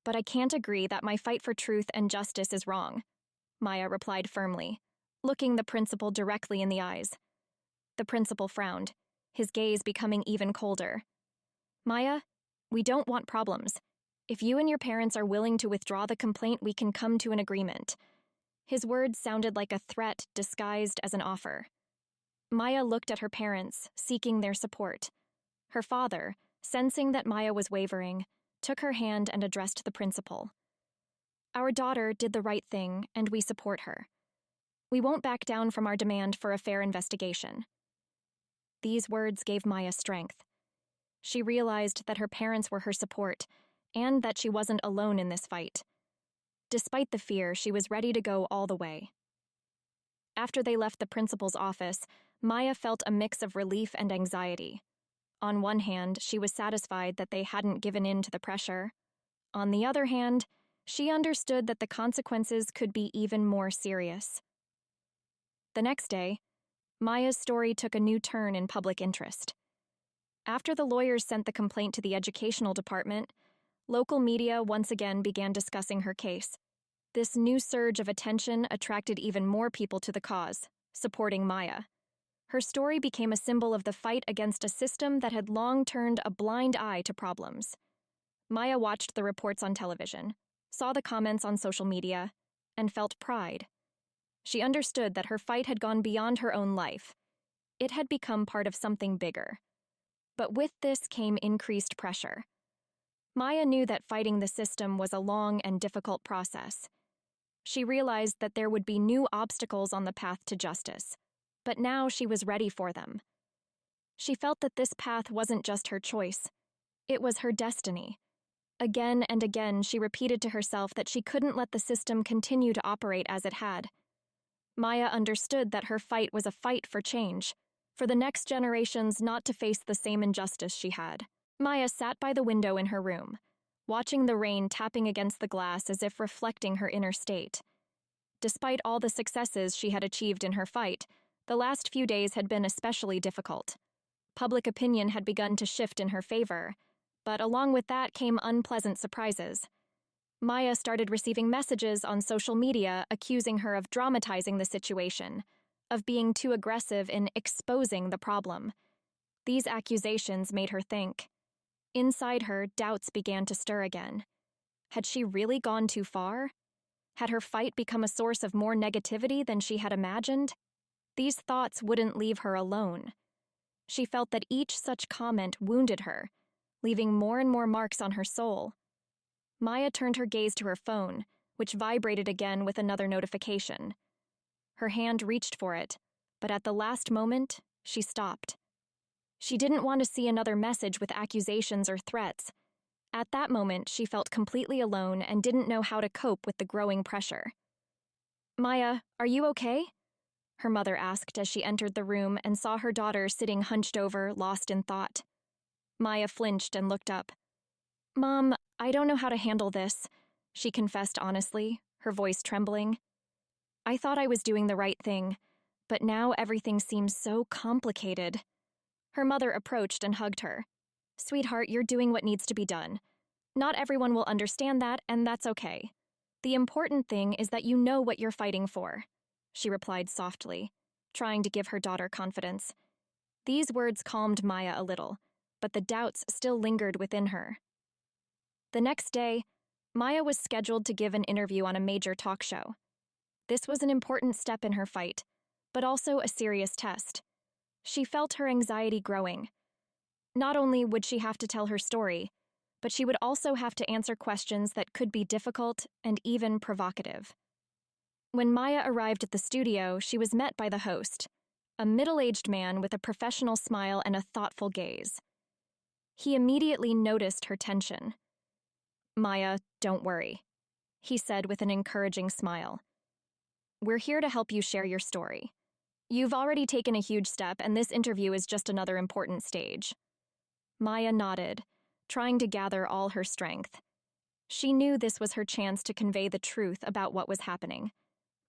but I can't agree that my fight for truth and justice is wrong," Maya replied firmly, looking the principal directly in the eyes. The principal frowned, his gaze becoming even colder. "Maya, we don't want problems. If you and your parents are willing to withdraw the complaint, we can come to an agreement." His words sounded like a threat disguised as an offer. Maya looked at her parents, seeking their support. Her father, sensing that Maya was wavering, took her hand and addressed the principal. "Our daughter did the right thing, and we support her. We won't back down from our demand for a fair investigation." These words gave Maya strength. She realized that her parents were her support, and that she wasn't alone in this fight. Despite the fear, she was ready to go all the way. After they left the principal's office, Maya felt a mix of relief and anxiety. On one hand, she was satisfied that they hadn't given in to the pressure. On the other hand, she understood that the consequences could be even more serious. The next day, Maya's story took a new turn in public interest. After the lawyers sent the complaint to the educational department, local media once again began discussing her case. This new surge of attention attracted even more people to the cause, supporting Maya. Her story became a symbol of the fight against a system that had long turned a blind eye to problems. Maya watched the reports on television, saw the comments on social media, and felt pride. She understood that her fight had gone beyond her own life. It had become part of something bigger. But with this came increased pressure. Maya knew that fighting the system was a long and difficult process. She realized that there would be new obstacles on the path to justice, but now she was ready for them. She felt that this path wasn't just her choice. It was her destiny. Again and again, she repeated to herself that she couldn't let the system continue to operate as it had. Maya understood that her fight was a fight for change, for the next generations not to face the same injustice she had. Maya sat by the window in her room, watching the rain tapping against the glass as if reflecting her inner state. Despite all the successes she had achieved in her fight, the last few days had been especially difficult. Public opinion had begun to shift in her favor, but along with that came unpleasant surprises. Maya started receiving messages on social media accusing her of dramatizing the situation, of being too aggressive in exposing the problem. These accusations made her think. Inside her, doubts began to stir again. Had she really gone too far? Had her fight become a source of more negativity than she had imagined? These thoughts wouldn't leave her alone. She felt that each such comment wounded her, leaving more and more marks on her soul. Maya turned her gaze to her phone, which vibrated again with another notification. Her hand reached for it, but at the last moment, she stopped. She didn't want to see another message with accusations or threats. At that moment, she felt completely alone and didn't know how to cope with the growing pressure. "Maya, are you okay?" her mother asked as she entered the room and saw her daughter sitting hunched over, lost in thought. Maya flinched and looked up. "Mom, I don't know how to handle this," she confessed honestly, her voice trembling. "I thought I was doing the right thing, but now everything seems so complicated." Her mother approached and hugged her. Sweetheart, you're doing what needs to be done. Not everyone will understand that, and that's okay. The important thing is that you know what you're fighting for, she replied softly, trying to give her daughter confidence. These words calmed Maya a little, but the doubts still lingered within her. The next day, Maya was scheduled to give an interview on a major talk show. This was an important step in her fight, but also a serious test. She felt her anxiety growing. Not only would she have to tell her story, but she would also have to answer questions that could be difficult and even provocative. When Maya arrived at the studio, she was met by the host, a middle-aged man with a professional smile and a thoughtful gaze. He immediately noticed her tension. "Maya, don't worry," he said with an encouraging smile. "We're here to help you share your story. You've already taken a huge step, and this interview is just another important stage." Maya nodded, trying to gather all her strength. She knew this was her chance to convey the truth about what was happening,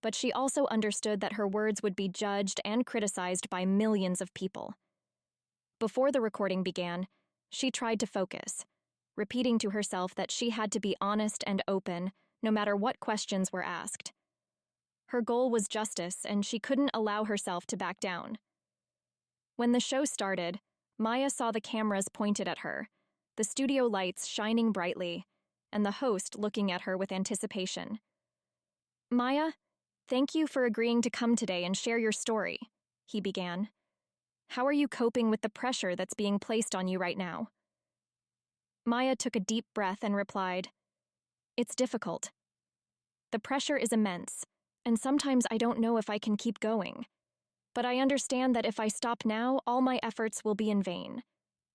but she also understood that her words would be judged and criticized by millions of people. Before the recording began, she tried to focus, repeating to herself that she had to be honest and open, no matter what questions were asked. Her goal was justice, and she couldn't allow herself to back down. When the show started, Maya saw the cameras pointed at her, the studio lights shining brightly, and the host looking at her with anticipation. "Maya, thank you for agreeing to come today and share your story," he began. "How are you coping with the pressure that's being placed on you right now?" Maya took a deep breath and replied, "It's difficult. The pressure is immense, and sometimes I don't know if I can keep going. But I understand that if I stop now, all my efforts will be in vain.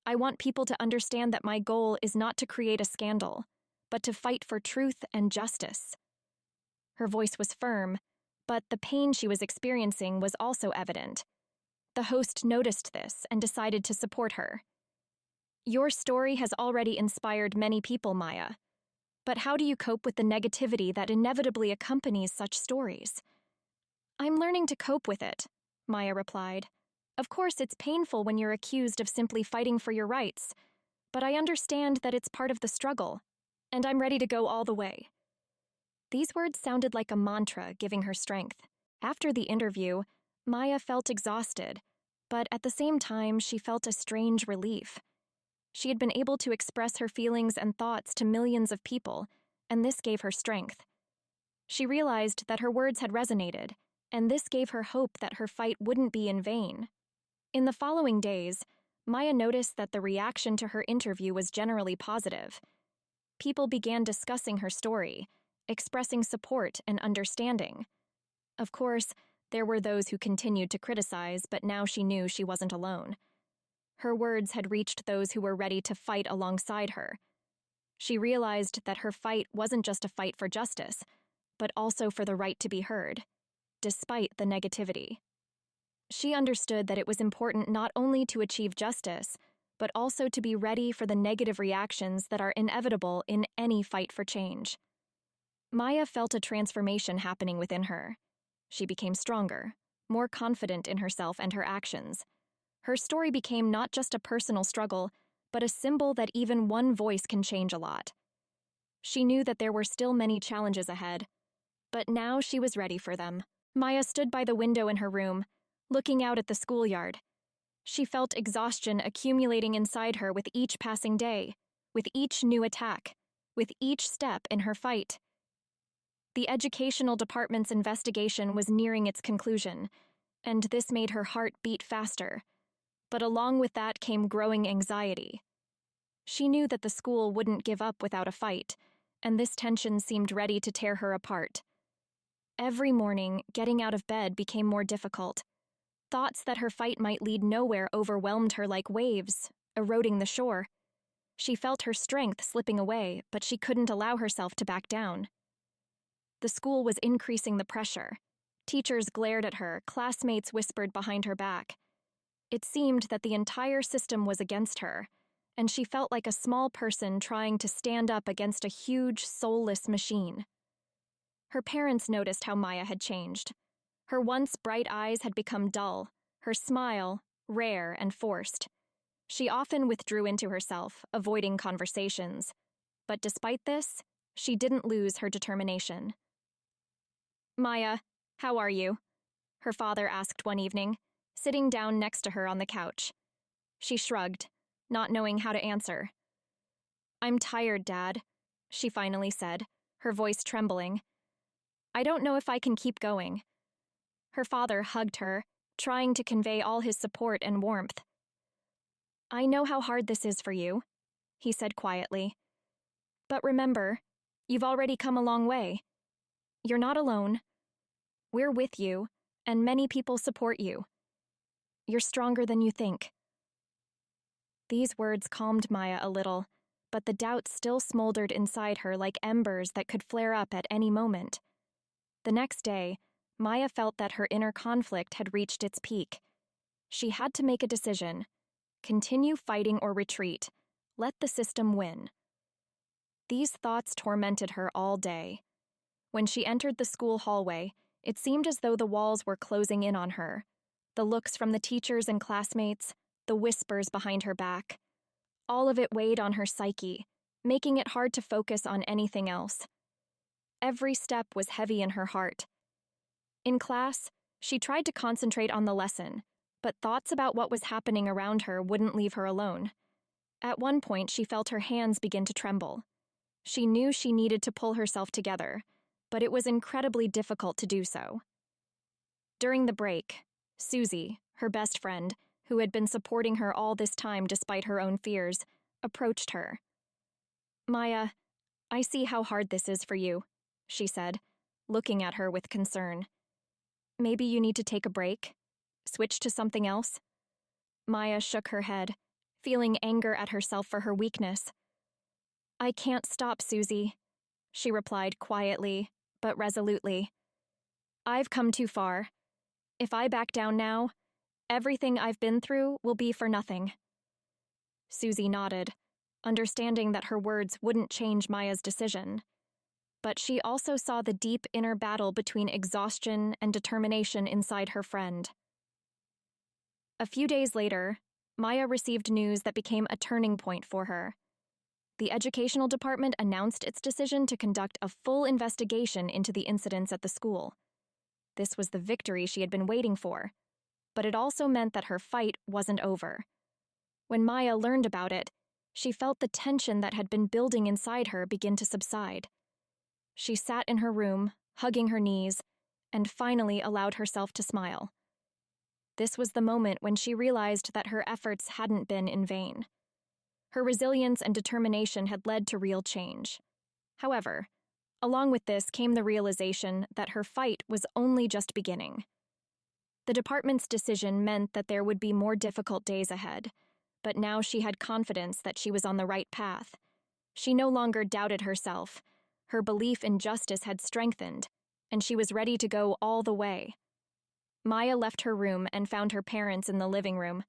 I want people to understand that my goal is not to create a scandal, but to fight for truth and justice." Her voice was firm, but the pain she was experiencing was also evident. The host noticed this and decided to support her. "Your story has already inspired many people, Maya. But how do you cope with the negativity that inevitably accompanies such stories?" "I'm learning to cope with it," Maya replied. "Of course, it's painful when you're accused of simply fighting for your rights, but I understand that it's part of the struggle, and I'm ready to go all the way." These words sounded like a mantra, giving her strength. After the interview, Maya felt exhausted, but at the same time, she felt a strange relief. She had been able to express her feelings and thoughts to millions of people, and this gave her strength. She realized that her words had resonated, and this gave her hope that her fight wouldn't be in vain. In the following days, Maya noticed that the reaction to her interview was generally positive. People began discussing her story, expressing support and understanding. Of course, there were those who continued to criticize, but now she knew she wasn't alone. Her words had reached those who were ready to fight alongside her. She realized that her fight wasn't just a fight for justice, but also for the right to be heard, despite the negativity. She understood that it was important not only to achieve justice, but also to be ready for the negative reactions that are inevitable in any fight for change. Maya felt a transformation happening within her. She became stronger, more confident in herself and her actions. Her story became not just a personal struggle, but a symbol that even one voice can change a lot. She knew that there were still many challenges ahead, but now she was ready for them. Maya stood by the window in her room, looking out at the schoolyard. She felt exhaustion accumulating inside her with each passing day, with each new attack, with each step in her fight. The educational department's investigation was nearing its conclusion, and this made her heart beat faster. But along with that came growing anxiety. She knew that the school wouldn't give up without a fight, and this tension seemed ready to tear her apart. Every morning, getting out of bed became more difficult. Thoughts that her fight might lead nowhere overwhelmed her like waves, eroding the shore. She felt her strength slipping away, but she couldn't allow herself to back down. The school was increasing the pressure. Teachers glared at her, classmates whispered behind her back. It seemed that the entire system was against her, and she felt like a small person trying to stand up against a huge, soulless machine. Her parents noticed how Maya had changed. Her once bright eyes had become dull, her smile rare and forced. She often withdrew into herself, avoiding conversations. But despite this, she didn't lose her determination. "Maya, how are you?" her father asked one evening, sitting down next to her on the couch. She shrugged, not knowing how to answer. "I'm tired, Dad," she finally said, her voice trembling. "I don't know if I can keep going." Her father hugged her, trying to convey all his support and warmth. "I know how hard this is for you," he said quietly. "But remember, you've already come a long way. You're not alone. We're with you, and many people support you. You're stronger than you think." These words calmed Maya a little, but the doubt still smoldered inside her like embers that could flare up at any moment. The next day, Maya felt that her inner conflict had reached its peak. She had to make a decision: continue fighting or retreat, let the system win. These thoughts tormented her all day. When she entered the school hallway, it seemed as though the walls were closing in on her. The looks from the teachers and classmates, the whispers behind her back. All of it weighed on her psyche, making it hard to focus on anything else. Every step was heavy in her heart. In class, she tried to concentrate on the lesson, but thoughts about what was happening around her wouldn't leave her alone. At one point, she felt her hands begin to tremble. She knew she needed to pull herself together, but it was incredibly difficult to do so. During the break, Susie, her best friend, who had been supporting her all this time despite her own fears, approached her. "Maya, I see how hard this is for you," she said, looking at her with concern. "Maybe you need to take a break? Switch to something else?" Maya shook her head, feeling anger at herself for her weakness. "I can't stop, Susie," she replied quietly, but resolutely. "I've come too far. If I back down now, everything I've been through will be for nothing." Susie nodded, understanding that her words wouldn't change Maya's decision. But she also saw the deep inner battle between exhaustion and determination inside her friend. A few days later, Maya received news that became a turning point for her. The educational department announced its decision to conduct a full investigation into the incidents at the school. This was the victory she had been waiting for, but it also meant that her fight wasn't over. When Maya learned about it, she felt the tension that had been building inside her begin to subside. She sat in her room, hugging her knees, and finally allowed herself to smile. This was the moment when she realized that her efforts hadn't been in vain. Her resilience and determination had led to real change. However, along with this came the realization that her fight was only just beginning. The department's decision meant that there would be more difficult days ahead, but now she had confidence that she was on the right path. She no longer doubted herself. Her belief in justice had strengthened, and she was ready to go all the way. Maya left her room and found her parents in the living room.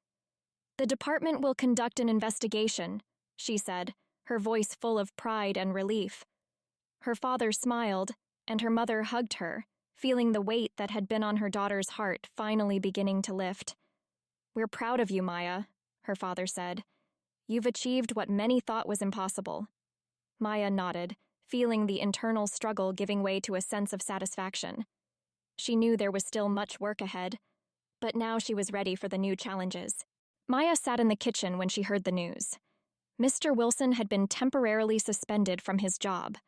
"The department will conduct an investigation," she said, her voice full of pride and relief. Her father smiled, and her mother hugged her, feeling the weight that had been on her daughter's heart finally beginning to lift. "We're proud of you, Maya," her father said. "You've achieved what many thought was impossible." Maya nodded, feeling the internal struggle giving way to a sense of satisfaction. She knew there was still much work ahead, but now she was ready for the new challenges. Maya sat in the kitchen when she heard the news. Mr. Wilson had been temporarily suspended from his job.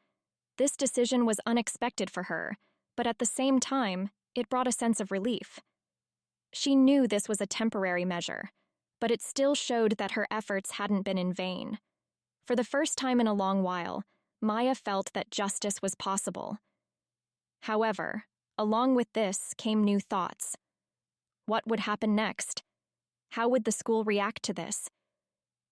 This decision was unexpected for her, but at the same time, it brought a sense of relief. She knew this was a temporary measure, but it still showed that her efforts hadn't been in vain. For the first time in a long while, Maya felt that justice was possible. However, along with this came new thoughts. What would happen next? How would the school react to this?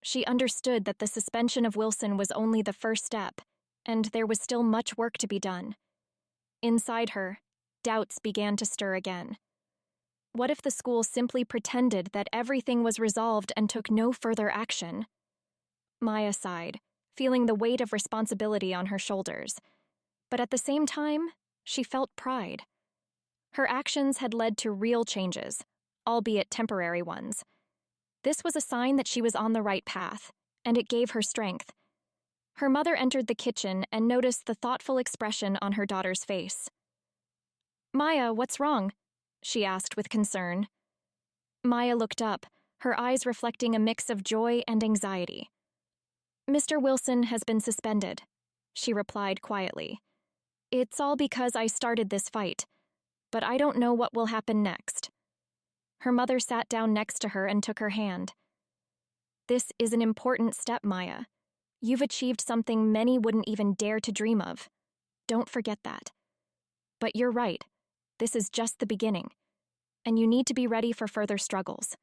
She understood that the suspension of Wilson was only the first step, and there was still much work to be done. Inside her, doubts began to stir again. What if the school simply pretended that everything was resolved and took no further action? Maya sighed, feeling the weight of responsibility on her shoulders. But at the same time, she felt pride. Her actions had led to real changes, albeit temporary ones. This was a sign that she was on the right path, and it gave her strength. Her mother entered the kitchen and noticed the thoughtful expression on her daughter's face. "Maya, what's wrong?" she asked with concern. Maya looked up, her eyes reflecting a mix of joy and anxiety. "Mr. Wilson has been suspended," she replied quietly. "It's all because I started this fight, but I don't know what will happen next." Her mother sat down next to her and took her hand. "This is an important step, Maya. You've achieved something many wouldn't even dare to dream of. Don't forget that. But you're right, this is just the beginning, and you need to be ready for further struggles."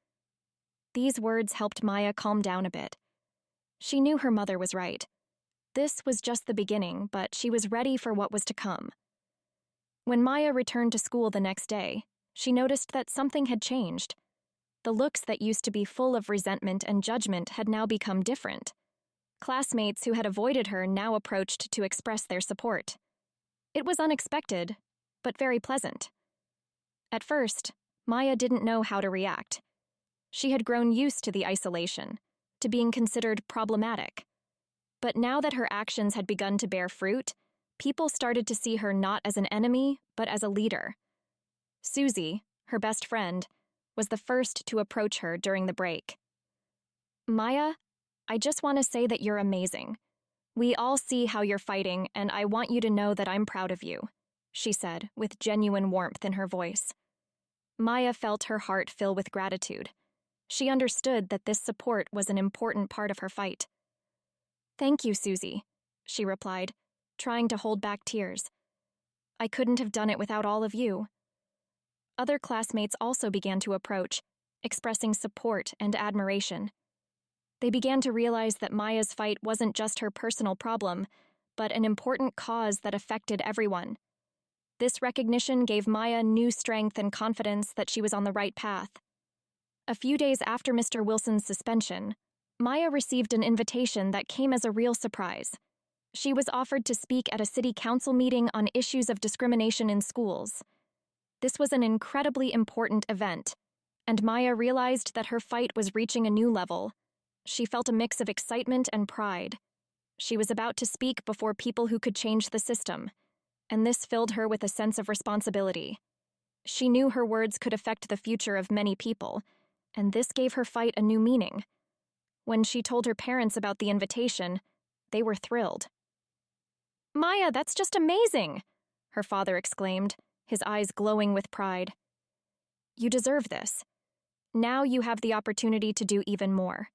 These words helped Maya calm down a bit. She knew her mother was right. This was just the beginning, but she was ready for what was to come. When Maya returned to school the next day, she noticed that something had changed. The looks that used to be full of resentment and judgment had now become different. Classmates who had avoided her now approached to express their support. It was unexpected, but very pleasant. At first, Maya didn't know how to react. She had grown used to the isolation, to being considered problematic. But now that her actions had begun to bear fruit, people started to see her not as an enemy, but as a leader. Susie, her best friend, was the first to approach her during the break. "Maya, I just want to say that you're amazing. We all see how you're fighting, and I want you to know that I'm proud of you," she said, with genuine warmth in her voice. Maya felt her heart fill with gratitude. She understood that this support was an important part of her fight. "Thank you, Susie," she replied, trying to hold back tears. "I couldn't have done it without all of you." Other classmates also began to approach, expressing support and admiration. They began to realize that Maya's fight wasn't just her personal problem, but an important cause that affected everyone. This recognition gave Maya new strength and confidence that she was on the right path. A few days after Mr. Wilson's suspension, Maya received an invitation that came as a real surprise. She was offered to speak at a city council meeting on issues of discrimination in schools. This was an incredibly important event, and Maya realized that her fight was reaching a new level. She felt a mix of excitement and pride. She was about to speak before people who could change the system, and this filled her with a sense of responsibility. She knew her words could affect the future of many people, and this gave her fight a new meaning. When she told her parents about the invitation, they were thrilled. "Maya, that's just amazing!" her father exclaimed, his eyes glowing with pride. "You deserve this. Now you have the opportunity to do even more."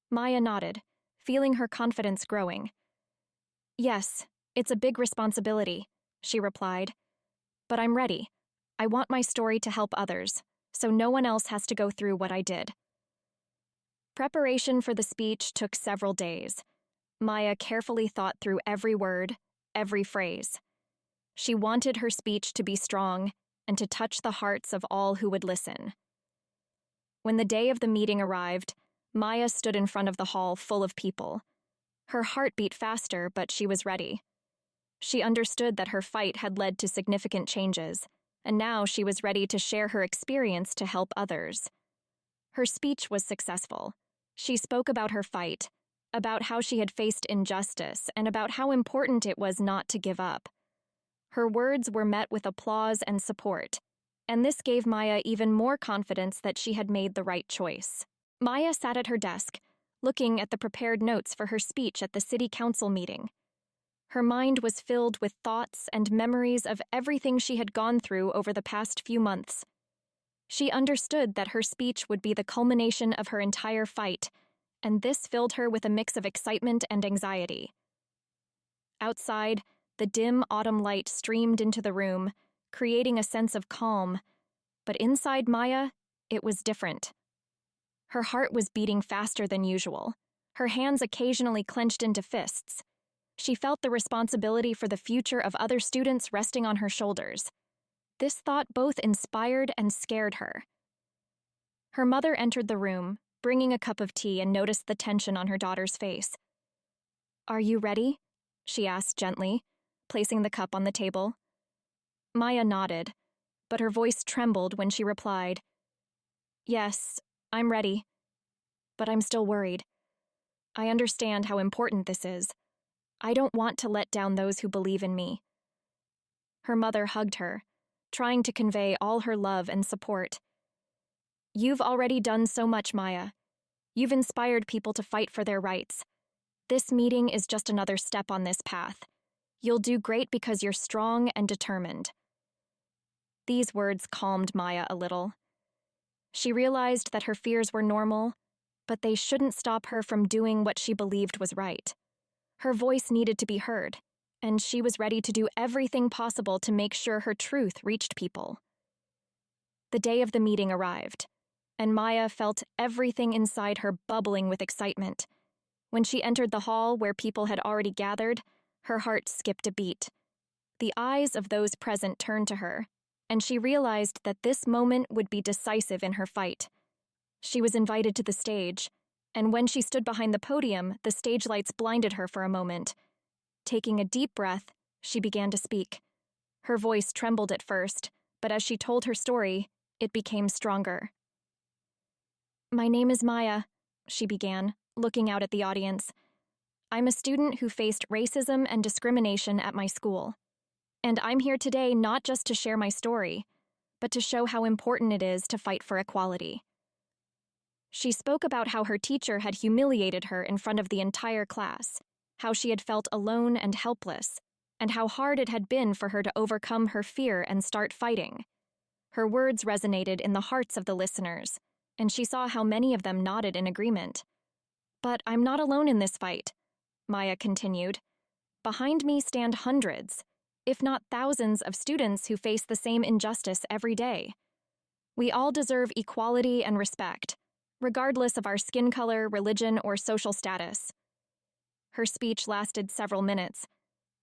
Maya nodded, feeling her confidence growing. "Yes, it's a big responsibility," she replied. "But I'm ready. I want my story to help others, so no one else has to go through what I did." Preparation for the speech took several days. Maya carefully thought through every word, every phrase. She wanted her speech to be strong and to touch the hearts of all who would listen. When the day of the meeting arrived, Maya stood in front of the hall full of people. Her heart beat faster, but she was ready. She understood that her fight had led to significant changes, and now she was ready to share her experience to help others. Her speech was successful. She spoke about her fight, about how she had faced injustice, and about how important it was not to give up. Her words were met with applause and support, and this gave Maya even more confidence that she had made the right choice. Maya sat at her desk, looking at the prepared notes for her speech at the city council meeting. Her mind was filled with thoughts and memories of everything she had gone through over the past few months. She understood that her speech would be the culmination of her entire fight, and this filled her with a mix of excitement and anxiety. Outside, the dim autumn light streamed into the room, creating a sense of calm. But inside Maya, it was different. Her heart was beating faster than usual. Her hands occasionally clenched into fists. She felt the responsibility for the future of other students resting on her shoulders. This thought both inspired and scared her. Her mother entered the room, bringing a cup of tea, and noticed the tension on her daughter's face. "Are you ready?" she asked gently, placing the cup on the table. Maya nodded, but her voice trembled when she replied, "Yes, I'm ready. But I'm still worried. I understand how important this is. I don't want to let down those who believe in me. Her mother hugged her, trying to convey all her love and support. You've already done so much, Maya. You've inspired people to fight for their rights. This meeting is just another step on this path. You'll do great because you're strong and determined. These words calmed Maya a little. She realized that her fears were normal, but they shouldn't stop her from doing what she believed was right. Her voice needed to be heard, and she was ready to do everything possible to make sure her truth reached people. The day of the meeting arrived, and Maya felt everything inside her bubbling with excitement. When she entered the hall where people had already gathered, her heart skipped a beat. The eyes of those present turned to her, and she realized that this moment would be decisive in her fight. She was invited to the stage, and when she stood behind the podium, the stage lights blinded her for a moment. Taking a deep breath, she began to speak. Her voice trembled at first, but as she told her story, it became stronger. My name is Maya, she began, looking out at the audience. I'm a student who faced racism and discrimination at my school. And I'm here today not just to share my story, but to show how important it is to fight for equality. She spoke about how her teacher had humiliated her in front of the entire class, how she had felt alone and helpless, and how hard it had been for her to overcome her fear and start fighting. Her words resonated in the hearts of the listeners, and she saw how many of them nodded in agreement. But I'm not alone in this fight, Maya continued. Behind me stand hundreds, if not thousands of students who face the same injustice every day. We all deserve equality and respect, regardless of our skin color, religion, or social status. Her speech lasted several minutes,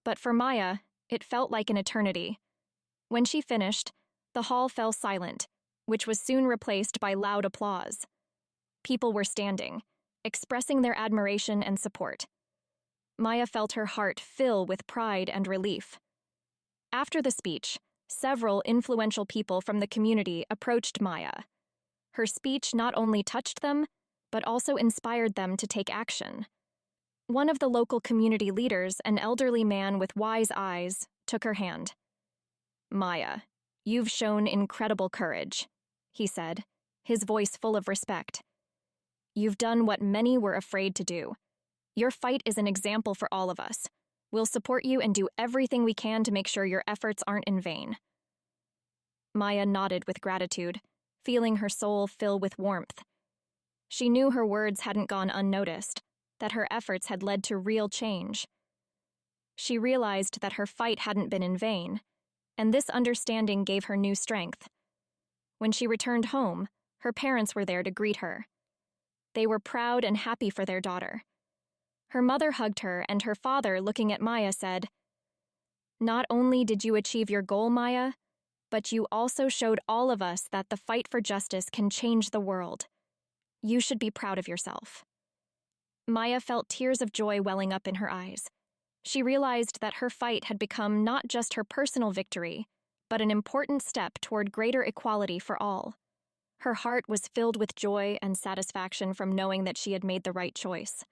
but for Maya, it felt like an eternity. When she finished, the hall fell silent, which was soon replaced by loud applause. People were standing, expressing their admiration and support. Maya felt her heart fill with pride and relief. After the speech, several influential people from the community approached Maya. Her speech not only touched them, but also inspired them to take action. One of the local community leaders, an elderly man with wise eyes, took her hand. Maya, you've shown incredible courage, he said, his voice full of respect. You've done what many were afraid to do. Your fight is an example for all of us. We'll support you and do everything we can to make sure your efforts aren't in vain. Maya nodded with gratitude, feeling her soul fill with warmth. She knew her words hadn't gone unnoticed, that her efforts had led to real change. She realized that her fight hadn't been in vain, and this understanding gave her new strength. When she returned home, her parents were there to greet her. They were proud and happy for their daughter. Her mother hugged her, and her father, looking at Maya, said, "Not only did you achieve your goal, Maya, but you also showed all of us that the fight for justice can change the world. You should be proud of yourself." Maya felt tears of joy welling up in her eyes. She realized that her fight had become not just her personal victory, but an important step toward greater equality for all. Her heart was filled with joy and satisfaction from knowing that she had made the right choice.